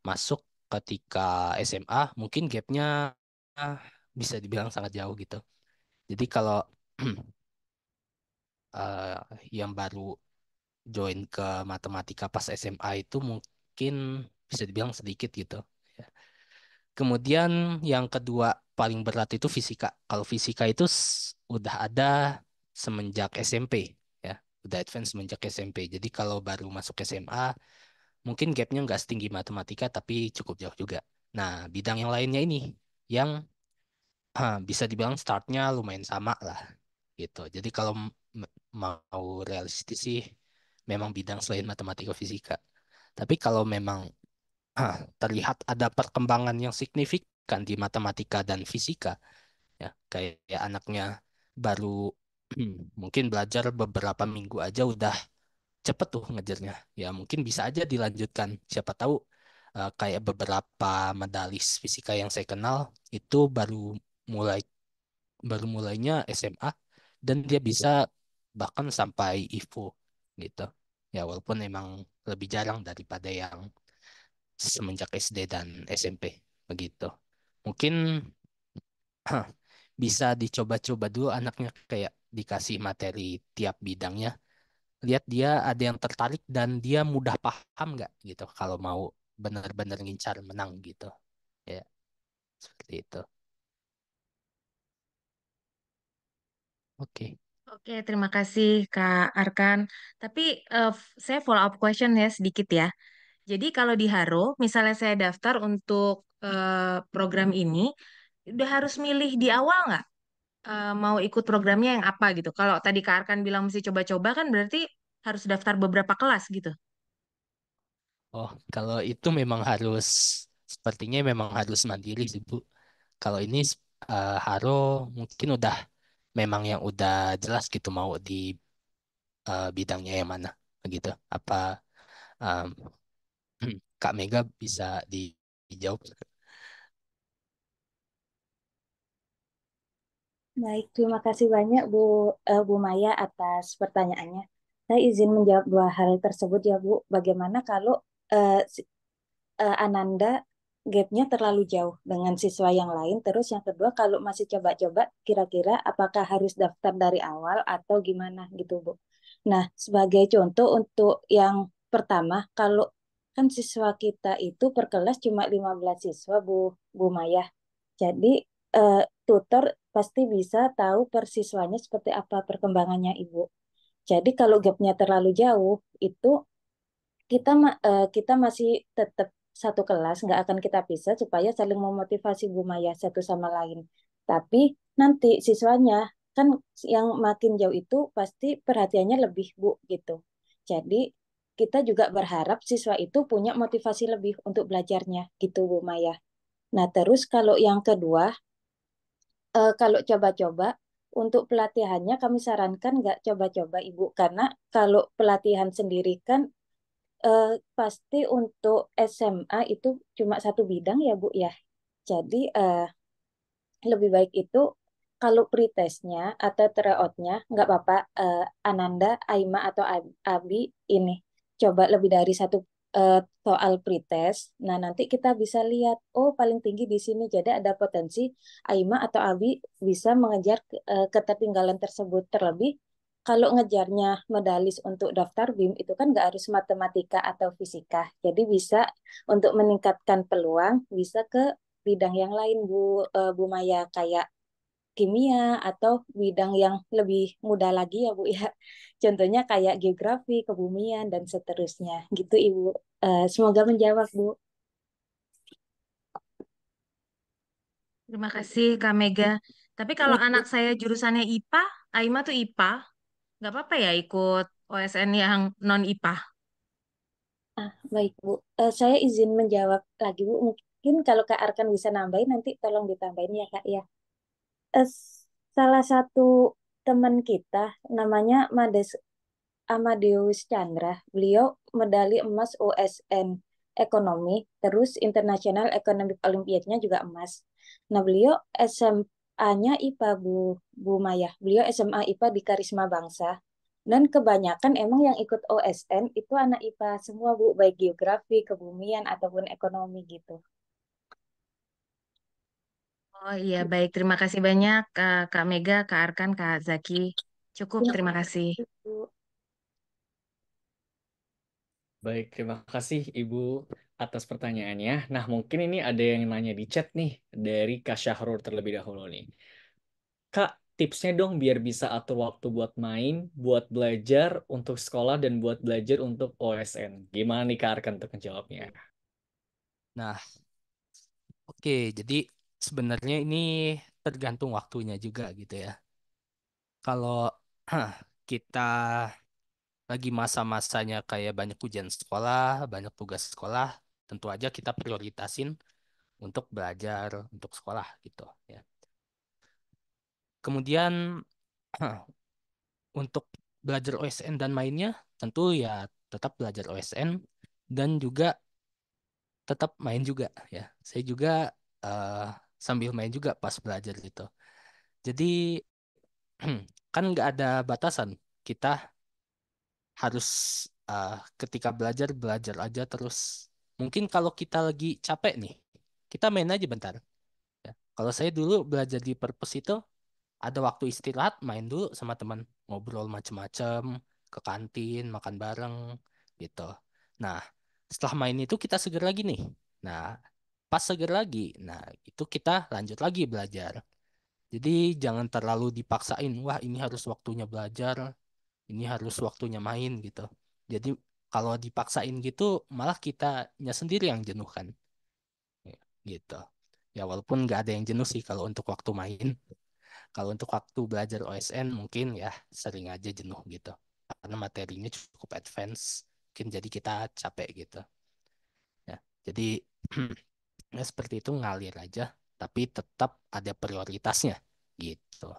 masuk ketika SMA mungkin gapnya ah, bisa dibilang sangat jauh gitu. Jadi kalau eh, yang baru join ke matematika pas SMA itu mungkin bisa dibilang sedikit gitu. Ya. Kemudian yang kedua paling berat itu fisika. Kalau fisika itu udah ada semenjak SMP ya, udah advance semenjak SMP. Jadi kalau baru masuk SMA mungkin gapnya nggak setinggi matematika tapi cukup jauh juga. Nah, bidang yang lainnya ini yang bisa dibilang startnya lumayan sama lah gitu. Jadi kalau mau realistis sih memang bidang selain matematika fisika. Tapi kalau memang terlihat ada perkembangan yang signifikan di matematika dan fisika, ya kayak anaknya baru mungkin belajar beberapa minggu aja udah cepet tuh ngejarnya. Ya mungkin bisa aja dilanjutkan. Siapa tahu kayak beberapa medalis fisika yang saya kenal itu mulai mulainya SMA dan dia bisa bahkan sampai IFO gitu. Ya walaupun emang lebih jarang daripada yang semenjak SD dan SMP begitu. Mungkin bisa dicoba-coba dulu anaknya kayak dikasih materi tiap bidangnya. Lihat dia ada yang tertarik dan dia mudah paham nggak gitu kalau mau benar-benar ngincar menang gitu. Ya, seperti itu. Oke. Oke, terima kasih Kak Arkan. Tapi saya follow up question ya sedikit ya. Jadi kalau di Haro, misalnya saya daftar untuk program ini, udah harus milih di awal nggak mau ikut programnya yang apa gitu. Kalau tadi Kak Arkan bilang mesti coba-coba kan berarti harus daftar beberapa kelas gitu. Oh, kalau itu memang harus sepertinya memang harus mandiri sih Bu. Kalau ini Haro mungkin udah memang yang udah jelas gitu mau di bidangnya yang mana begitu. Apa um, Kak Mega bisa dijawab? Baik, terima kasih banyak Bu Maya atas pertanyaannya. Saya izin menjawab dua hal tersebut ya Bu. Bagaimana kalau eh, Ananda gapnya terlalu jauh dengan siswa yang lain? Terus yang kedua, kalau masih coba-coba, kira-kira apakah harus daftar dari awal atau gimana gitu Bu? Nah, sebagai contoh untuk yang pertama, kalau kan siswa kita itu per kelas cuma 15 siswa Bu Maya. Jadi tutor pasti bisa tahu persiswanya seperti apa perkembangannya Ibu. Jadi kalau gapnya terlalu jauh, itu kita masih tetap satu kelas, nggak akan kita pisah supaya saling memotivasi Bu Maya satu sama lain. Tapi nanti siswanya kan yang makin jauh itu pasti perhatiannya lebih Bu gitu. Jadi kita juga berharap siswa itu punya motivasi lebih untuk belajarnya gitu Bu Maya. Nah, terus kalau yang kedua, kalau coba-coba untuk pelatihannya kami sarankan nggak coba-coba Ibu, karena kalau pelatihan sendiri kan pasti untuk SMA itu cuma satu bidang ya Bu ya. Jadi lebih baik itu kalau pretestnya atau tryoutnya nggak apa-apa, Ananda, Aima atau Abi ini coba lebih dari satu soal pretest. Nah nanti kita bisa lihat oh paling tinggi di sini. Jadi ada potensi Aima atau Abi bisa mengejar ketertinggalan tersebut terlebih. kalau ngejarnya medalis untuk daftar BIM itu kan nggak harus matematika atau fisika. Jadi bisa untuk meningkatkan peluang bisa ke bidang yang lain Bu Maya kayak kimia atau bidang yang lebih mudah lagi ya Bu ya. Contohnya kayak geografi, kebumian dan seterusnya. Gitu Ibu. Semoga menjawab Bu. Terima kasih Kak Mega. Tapi kalau Ya, anak saya jurusannya IPA, Aima tuh IPA, nggak apa-apa ya ikut OSN yang non IPA. baik Bu. Saya izin menjawab lagi Bu. Mungkin kalau Kak Arkan bisa nambahin nanti tolong ditambahin ya Kak ya. Eh, Salah satu teman kita namanya Amadeus Chandra. Beliau medali emas OSN ekonomi, terus International Economic Olympiadnya juga emas. Nah, beliau SMA-nya IPA Bu Maya. Beliau SMA IPA di Karisma Bangsa. Dan kebanyakan emang yang ikut OSN itu anak IPA semua Bu, baik geografi, kebumian ataupun ekonomi gitu. Oh iya, baik. Terima kasih banyak Kak Mega, Kak Arkan, Kak Zaki. Cukup, Ya, terima kasih. Bu. Baik, terima kasih Ibu atas pertanyaannya. Nah, mungkin ini ada yang nanya di chat nih dari Kak Syahrul terlebih dahulu nih. Kak, tipsnya dong biar bisa atur waktu buat main, buat belajar untuk sekolah, dan buat belajar untuk OSN. Gimana nih Kak Arkan untuk menjawabnya? Nah, oke, jadi sebenarnya ini tergantung waktunya juga gitu ya. Kalau kita lagi masa-masanya kayak banyak ujian sekolah, banyak tugas sekolah, tentu aja kita prioritasin untuk belajar, untuk sekolah gitu ya. Kemudian untuk belajar OSN dan mainnya, tentu ya tetap belajar OSN dan juga tetap main juga ya. Saya juga eh, sambil main juga pas belajar gitu. Jadi kan nggak ada batasan. Kita harus ketika belajar belajar aja terus. Mungkin kalau kita lagi capek nih, kita main aja bentar. Ya. Kalau saya dulu belajar di Purpose itu ada waktu istirahat main dulu sama teman, ngobrol macem-macem, ke kantin, makan bareng gitu. Nah, setelah main itu kita seger lagi nih. Nah, pas seger lagi, nah itu kita lanjut lagi belajar. Jadi jangan terlalu dipaksain, wah ini harus waktunya belajar, ini harus waktunya main gitu. Jadi kalau dipaksain gitu, malah kitanya sendiri yang jenuh kan. Ya, gitu. Ya walaupun nggak ada yang jenuh sih kalau untuk waktu main. Kalau untuk waktu belajar OSN mungkin ya sering aja jenuh gitu. Karena materinya cukup advance, mungkin jadi kita capek gitu. Ya, jadi ya seperti itu ngalir aja, tapi tetap ada prioritasnya gitu.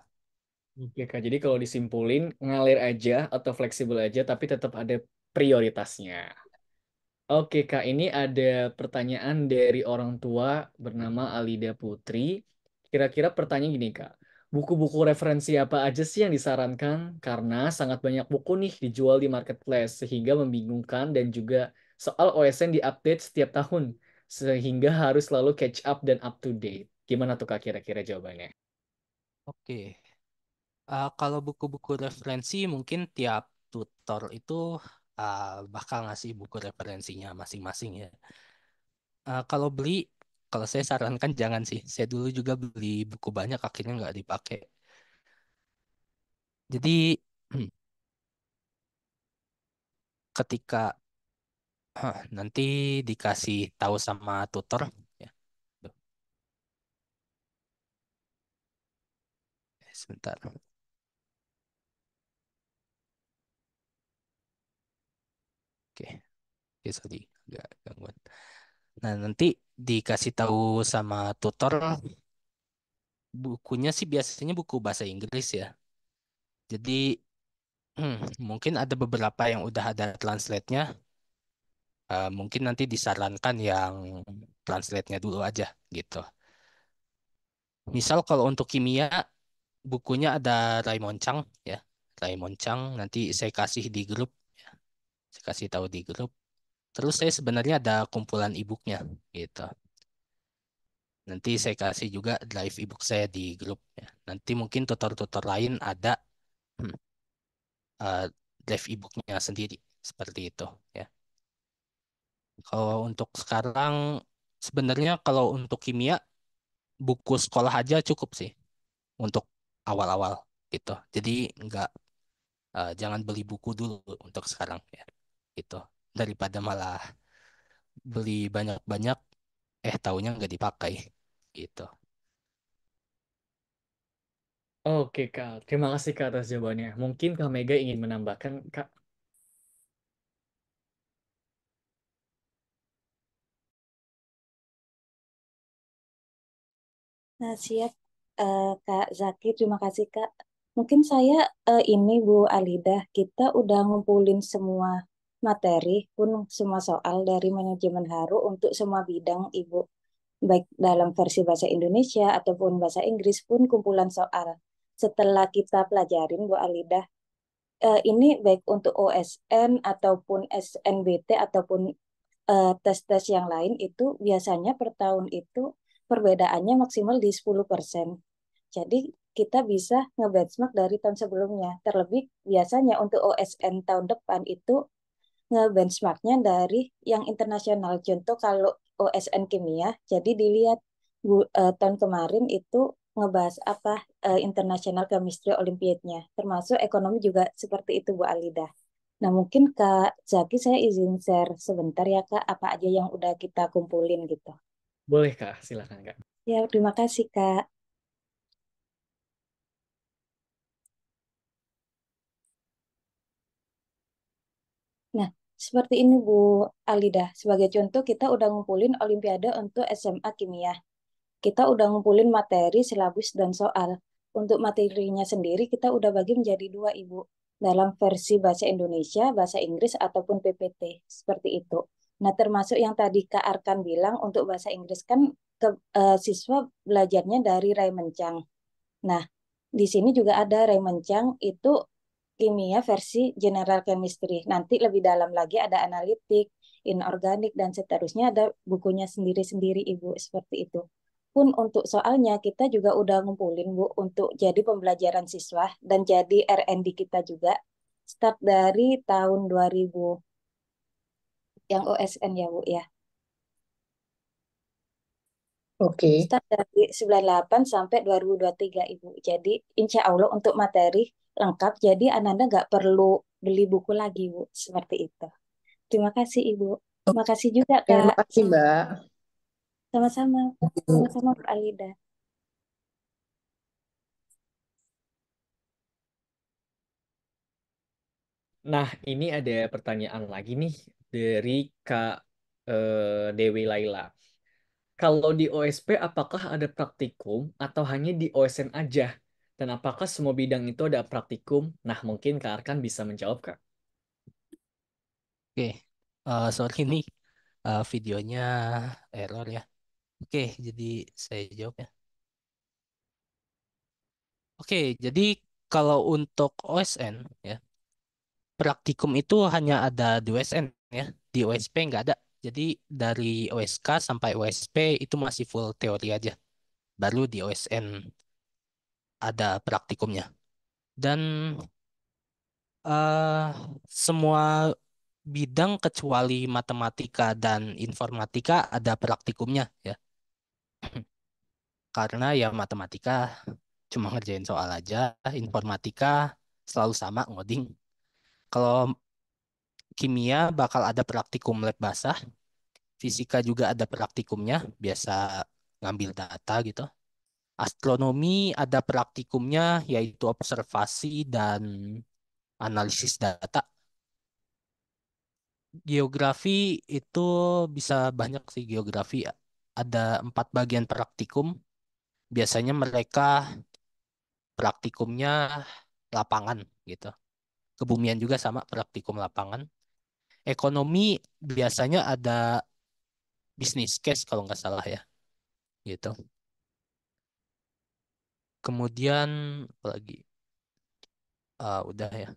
Oke Kak, jadi kalau disimpulin ngalir aja atau fleksibel aja tapi tetap ada prioritasnya. Oke Kak, ini ada pertanyaan dari orang tua bernama Alida Putri. Kira-kira pertanyaan gini Kak, buku-buku referensi apa aja sih yang disarankan? Karena sangat banyak buku nih dijual di marketplace sehingga membingungkan dan juga soal OSN diupdate setiap tahun sehingga harus selalu catch up dan up to date. Gimana tuh Kak kira-kira jawabannya? Oke. Kalau buku-buku referensi mungkin tiap tutor itu bakal ngasih buku referensinya masing-masing ya. Kalau beli, kalau saya sarankan jangan sih. Saya dulu juga beli buku banyak akhirnya nggak dipakai. Jadi ketika nanti dikasih tahu sama tutor, ya, Duh, sebentar. Oke, oke, sorry, agak gangguan. Nah, nanti dikasih tahu sama tutor, bukunya sih biasanya buku bahasa Inggris ya. Jadi mungkin ada beberapa yang udah ada translate-nya. Mungkin nanti disarankan yang translate-nya dulu aja gitu. Misal kalau untuk kimia, bukunya ada Raymond Chang ya. Raymond Chang nanti saya kasih di grup, ya. Saya kasih tahu di grup. Terus saya sebenarnya ada kumpulan e-booknya gitu. Nanti saya kasih juga drive e-book saya di grup ya. Nanti mungkin tutor-tutor lain ada. eh, drive e-booknya sendiri seperti itu ya. Kalau untuk sekarang sebenarnya kalau untuk kimia buku sekolah aja cukup sih untuk awal-awal gitu. Jadi nggak jangan beli buku dulu untuk sekarang ya gitu. Daripada malah beli banyak-banyak taunya nggak dipakai gitu. Oke, Kak. Terima kasih, Kak, atas jawabannya. Mungkin Kak Mega ingin menambahkan, Kak. Nah, siap, Kak Zaki. Terima kasih, Kak. Mungkin saya ini Bu Alida, kita udah ngumpulin semua materi pun semua soal dari manajemen Haru untuk semua bidang Ibu. Baik dalam versi bahasa Indonesia ataupun bahasa Inggris pun kumpulan soal. Setelah kita pelajarin Bu Alida, ini baik untuk OSN ataupun SNBT ataupun tes-tes yang lain itu biasanya per tahun itu perbedaannya maksimal di 10%. Jadi kita bisa nge-benchmark dari tahun sebelumnya. Terlebih biasanya untuk OSN tahun depan itu nge-benchmarknya dari yang internasional. Contoh kalau OSN kimia, jadi dilihat tahun kemarin itu ngebahas apa International Chemistry Olympiad-nya. Termasuk ekonomi juga seperti itu Bu Alida. Nah mungkin Kak Zaki saya izin share sebentar ya Kak, apa aja yang udah kita kumpulin gitu. Boleh, Kak. Silakan, Kak. Ya terima kasih Kak. Nah, seperti ini Bu Alida. Sebagai contoh, kita udah ngumpulin Olimpiade untuk SMA Kimia. Kita udah ngumpulin materi, silabus, dan soal. Untuk materinya sendiri, kita udah bagi menjadi dua, Ibu. Dalam versi bahasa Indonesia, bahasa Inggris, ataupun PPT. Seperti itu. Nah, termasuk yang tadi Kak Arkan bilang, untuk bahasa Inggris kan siswa belajarnya dari Ray Mencang. Nah, di sini juga ada Ray Mencang, itu kimia versi general chemistry. Nanti lebih dalam lagi ada analitik, inorganik, dan seterusnya ada bukunya sendiri-sendiri, Ibu. Seperti itu. Pun untuk soalnya kita juga udah ngumpulin, Bu, untuk jadi pembelajaran siswa dan jadi R&D kita juga. Start dari tahun 2000 yang OSN ya, Bu, ya. Oke. Start dari 98 sampai 2023, Ibu. Jadi, insya Allah untuk materi lengkap, jadi Ananda nggak perlu beli buku lagi, Bu. Seperti itu. Terima kasih, Ibu. Terima kasih juga, Terima Kak. kasih, Mbak. Sama-sama. Sama-sama, Bu Alida. Nah, ini ada pertanyaan lagi nih dari Kak Dewi Laila. Kalau di OSP, apakah ada praktikum atau hanya di OSN aja? Dan apakah semua bidang itu ada praktikum? Nah, mungkin Kak Arkan bisa menjawab, Kak. Oke, sorry nih videonya error ya. Oke, jadi saya jawab ya. Oke, jadi kalau untuk OSN ya, praktikum itu hanya ada di OSN ya, di OSP nggak ada. Jadi dari OSK sampai OSP itu masih full teori aja. Baru di OSN ada praktikumnya. Dan eh semua bidang kecuali matematika dan informatika ada praktikumnya ya. Karena ya matematika cuma ngerjain soal aja, informatika selalu sama ngoding. Kalau kimia bakal ada praktikum lab basah, fisika juga ada praktikumnya, biasa ngambil data gitu. Astronomi ada praktikumnya yaitu observasi dan analisis data. Geografi itu bisa banyak sih geografi. Ada 4 bagian praktikum. Biasanya mereka praktikumnya lapangan gitu. Kebumian juga sama praktikum lapangan. Ekonomi biasanya ada business case kalau nggak salah ya gitu. Kemudian apa lagi? Udah ya.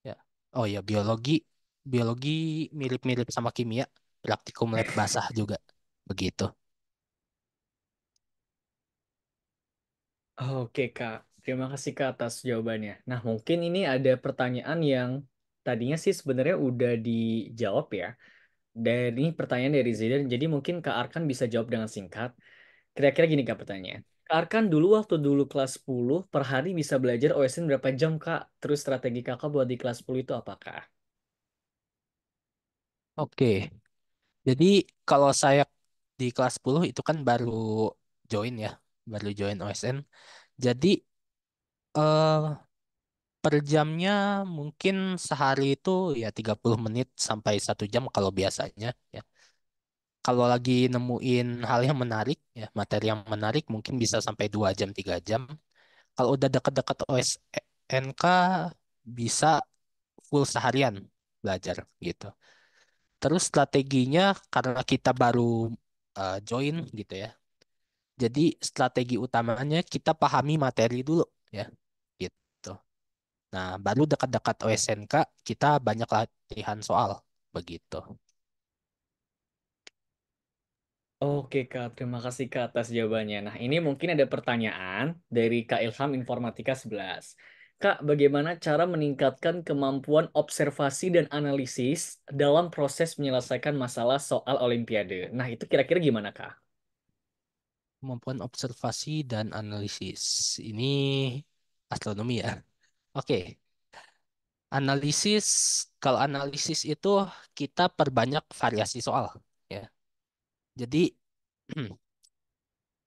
Ya. Oh ya biologi. Biologi mirip-mirip sama kimia. Praktikum lab basah juga. Begitu. Oke, Kak. Terima kasih Kak atas jawabannya. Nah, mungkin ini ada pertanyaan yang tadinya sih sebenarnya udah dijawab ya. Dari pertanyaan dari Zidan, jadi mungkin Kak Arkan bisa jawab dengan singkat. Kira-kira gini Kak pertanyaannya. Kak Arkan dulu waktu dulu kelas 10 per hari bisa belajar OSN berapa jam Kak? Terus strategi Kakak buat di kelas 10 itu apakah? Oke, jadi kalau saya di kelas 10 itu kan baru join ya, baru join OSN. Jadi eh, per jamnya mungkin sehari itu ya 30 menit sampai 1 jam kalau biasanya ya. Kalau lagi nemuin hal yang menarik ya, materi yang menarik mungkin bisa sampai 2 jam, 3 jam. Kalau udah deket-deket OSNK bisa full seharian belajar gitu. Terus strateginya karena kita baru join gitu ya. Jadi strategi utamanya kita pahami materi dulu ya gitu. Nah, baru dekat-dekat OSNK kita banyak latihan soal begitu. Oke Kak, terima kasih Kak atas jawabannya. Nah, ini mungkin ada pertanyaan dari Kak Ilham Informatika 11. Kak, bagaimana cara meningkatkan kemampuan observasi dan analisis dalam proses menyelesaikan masalah soal Olimpiade? Nah, itu kira-kira gimana Kak? Kemampuan observasi dan analisis. Ini astronomi ya. Oke, analisis kalau analisis itu kita perbanyak variasi soal ya. Jadi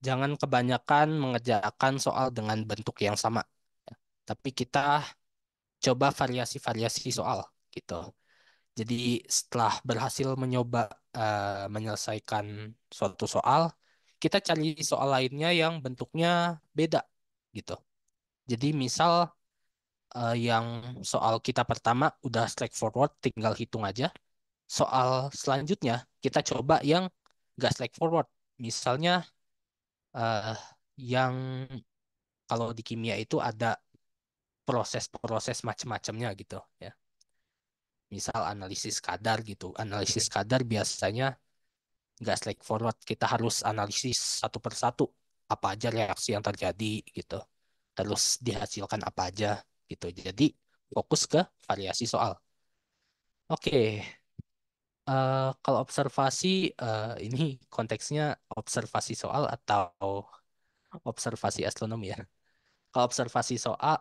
jangan kebanyakan mengerjakan soal dengan bentuk yang sama. Ya. Tapi kita coba variasi-variasi soal gitu. Jadi setelah berhasil mencoba menyelesaikan suatu soal, kita cari soal lainnya yang bentuknya beda gitu. Jadi misal yang soal kita pertama udah straightforward, tinggal hitung aja. Soal selanjutnya kita coba yang gak straightforward. Misalnya eh, yang kalau di kimia itu ada proses-proses macam-macamnya gitu ya. Misal analisis kadar gitu. Analisis kadar biasanya nggak straightforward. Kita harus analisis satu persatu apa aja reaksi yang terjadi gitu. Terus dihasilkan apa aja gitu. Jadi fokus ke variasi soal. Oke, kalau observasi ini konteksnya observasi soal atau observasi astronomi ya. Kalau observasi soal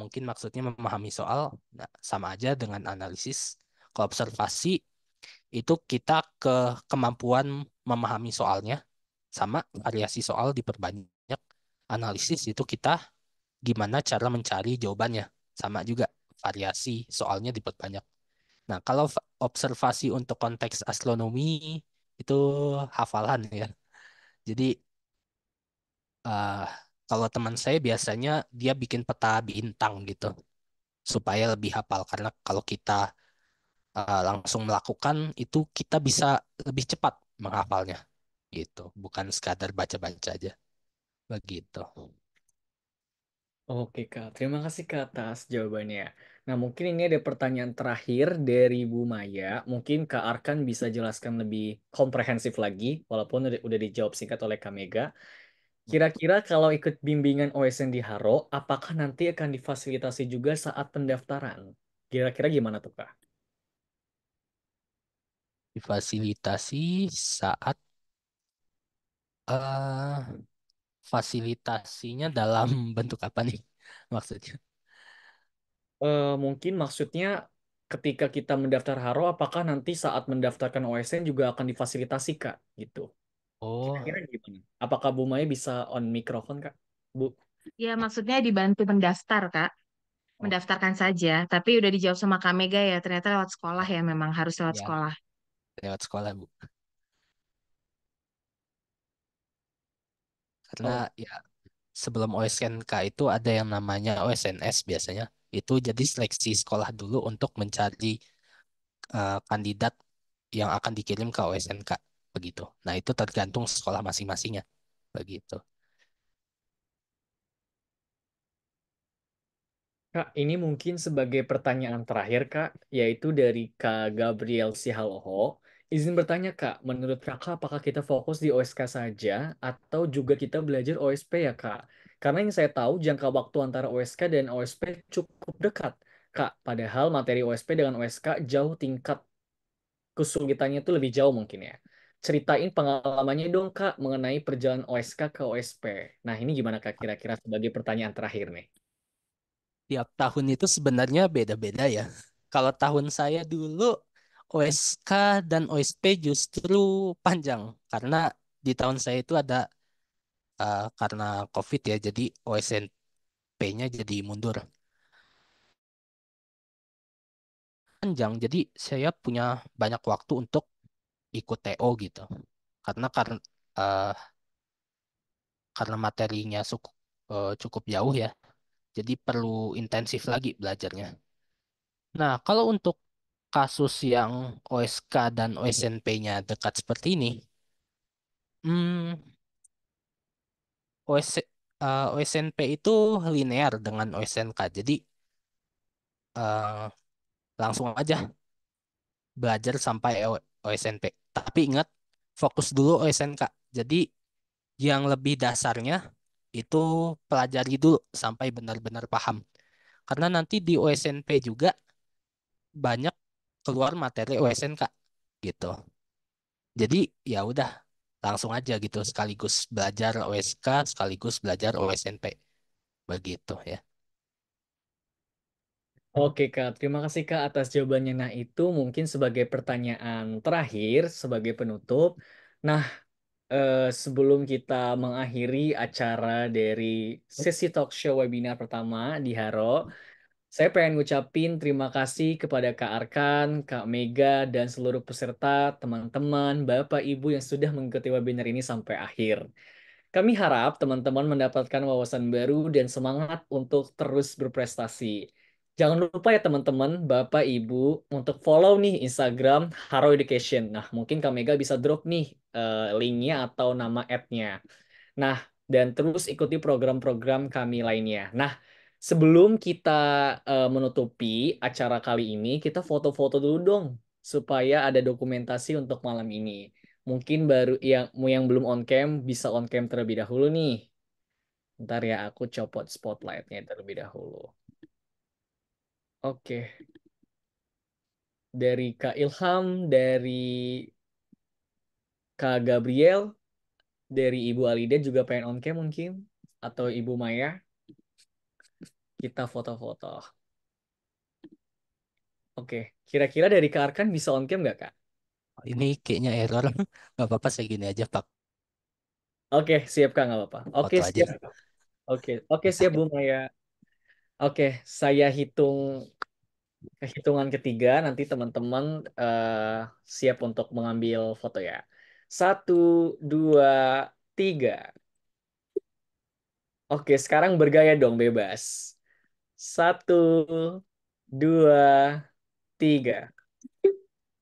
mungkin maksudnya memahami soal, nah, sama aja dengan analisis. Kalau observasi itu kita ke kemampuan memahami soalnya, sama variasi soal diperbanyak. Analisis itu kita gimana cara mencari jawabannya, sama juga variasi soalnya diperbanyak. Nah, kalau observasi untuk konteks astronomi itu hafalan ya. Jadi eh, kalau teman saya biasanya dia bikin peta bintang gitu supaya lebih hafal karena kalau kita langsung melakukan itu kita bisa lebih cepat menghafalnya gitu, bukan sekadar baca-baca aja begitu. Oke Kak, terima kasih Kak atas jawabannya. Nah, mungkin ini ada pertanyaan terakhir dari Bu Maya. Mungkin Kak Arkan bisa jelaskan lebih komprehensif lagi, walaupun udah dijawab singkat oleh Kak Mega. Kira-kira kalau ikut bimbingan OSN di Haro, apakah nanti akan difasilitasi juga saat pendaftaran? Kira-kira gimana tuh Kak? Difasilitasi saat eh fasilitasinya dalam bentuk apa nih maksudnya? Mungkin maksudnya ketika kita mendaftar Haro, apakah nanti saat mendaftarkan OSN juga akan difasilitasi Kak? Gitu. Oh, Kira-kira gimana? Apakah Bu Maya bisa on mikrofon Kak? Bu? Ya, maksudnya dibantu mendaftar, Kak. Oh, Mendaftarkan saja. Tapi udah dijawab sama Kak Mega ya, ternyata lewat sekolah ya, memang harus lewat ya sekolah. lewat sekolah Bu. Karena oh, ya sebelum OSNK itu ada yang namanya OSNS biasanya. Itu jadi seleksi sekolah dulu untuk mencari kandidat yang akan dikirim ke OSNK begitu. Nah, itu tergantung sekolah masing-masingnya begitu. Kak, ini mungkin sebagai pertanyaan terakhir, Kak, yaitu dari Kak Gabriel Sihaloho. Izin bertanya Kak, menurut Kakak apakah kita fokus di OSK saja atau juga kita belajar OSP ya Kak? Karena yang saya tahu jangka waktu antara OSK dan OSP cukup dekat Kak. Padahal materi OSP dengan OSK jauh tingkat kesulitannya itu lebih jauh mungkin ya. Ceritain pengalamannya dong Kak mengenai perjalanan OSK ke OSP. Nah ini gimana Kak kira-kira sebagai pertanyaan terakhir nih? Tiap tahun itu sebenarnya beda-beda ya. Kalau tahun saya dulu OSK dan OSP justru panjang karena di tahun saya itu ada karena COVID ya, jadi OSNP-nya jadi mundur panjang. Jadi saya punya banyak waktu untuk ikut TO gitu. Karena eh, karena materinya cukup jauh ya. Jadi perlu intensif lagi belajarnya. Nah, kalau untuk kasus yang OSK dan OSNP-nya dekat seperti ini, hmm, OSNP itu linear dengan OSNK. Jadi eh, langsung aja belajar sampai OSNP. Tapi ingat, fokus dulu OSNK. Jadi yang lebih dasarnya itu pelajari dulu sampai benar-benar paham. Karena nanti di OSNP juga banyak keluar materi OSNK gitu. Jadi ya udah langsung aja gitu sekaligus belajar OSK sekaligus belajar OSNP begitu ya. Oke Kak, terima kasih Kak atas jawabannya. Nah itu mungkin sebagai pertanyaan terakhir, sebagai penutup. Nah sebelum kita mengakhiri acara dari sesi talk show webinar pertama di Haro, saya pengen ngucapin terima kasih kepada Kak Arkan, Kak Mega, dan seluruh peserta, teman-teman, Bapak, Ibu yang sudah mengikuti webinar ini sampai akhir. Kami harap teman-teman mendapatkan wawasan baru dan semangat untuk terus berprestasi. Jangan lupa ya teman-teman, Bapak, Ibu, untuk follow nih Instagram Haro Education. Nah, mungkin Kak Mega bisa drop nih linknya atau nama app-nya. Nah, dan terus ikuti program-program kami lainnya. Nah, sebelum kita menutupi acara kali ini, kita foto-foto dulu dong, supaya ada dokumentasi untuk malam ini. Mungkin baru yang belum on cam bisa on cam terlebih dahulu nih. Ntar ya aku copot spotlightnya terlebih dahulu. Oke, dari Kak Ilham, dari Kak Gabriel, dari Ibu Alida juga pengen on cam mungkin, atau Ibu Maya, kita foto-foto. Oke, kira-kira dari Kak Arkan bisa on cam nggak Kak? Ini kayaknya error. Nggak apa-apa saya gini aja Pak, Oke, siap Kak, nggak apa-apa. Oke, foto aja. siap. Oke, oke siap Bu Maya. Oke, saya hitung hitungan ketiga, nanti teman-teman siap untuk mengambil foto ya. Satu, dua, tiga. Oke, sekarang bergaya dong, bebas. Satu, dua, tiga.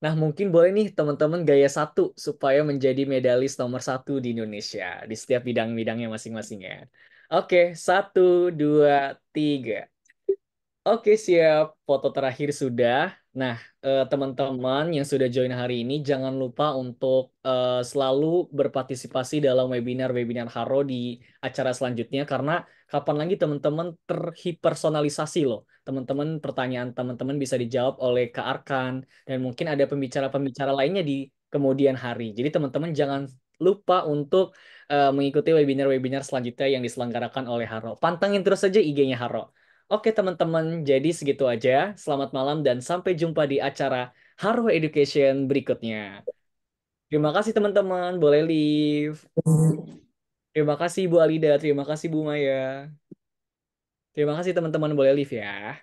Nah, mungkin boleh nih teman-teman gaya satu supaya menjadi medalis nomor satu di Indonesia di setiap bidang-bidangnya masing-masing ya. Oke, satu, dua, tiga. Oke, siap. Foto terakhir sudah. Nah, teman-teman yang sudah join hari ini, jangan lupa untuk selalu berpartisipasi dalam webinar-webinar Haro di acara selanjutnya, karena kapan lagi teman-teman terhipersonalisasi loh. Teman-teman, pertanyaan teman-teman bisa dijawab oleh Kak Arkan, dan mungkin ada pembicara-pembicara lainnya di kemudian hari. Jadi teman-teman jangan lupa untuk mengikuti webinar-webinar selanjutnya yang diselenggarakan oleh Haro. Pantengin terus saja IG-nya Haro. Oke teman-teman, jadi segitu aja. Selamat malam dan sampai jumpa di acara Haro Education berikutnya. Terima kasih teman-teman, boleh leave. Terima kasih Bu Alida, terima kasih Bu Maya. Terima kasih teman-teman, boleh leave ya.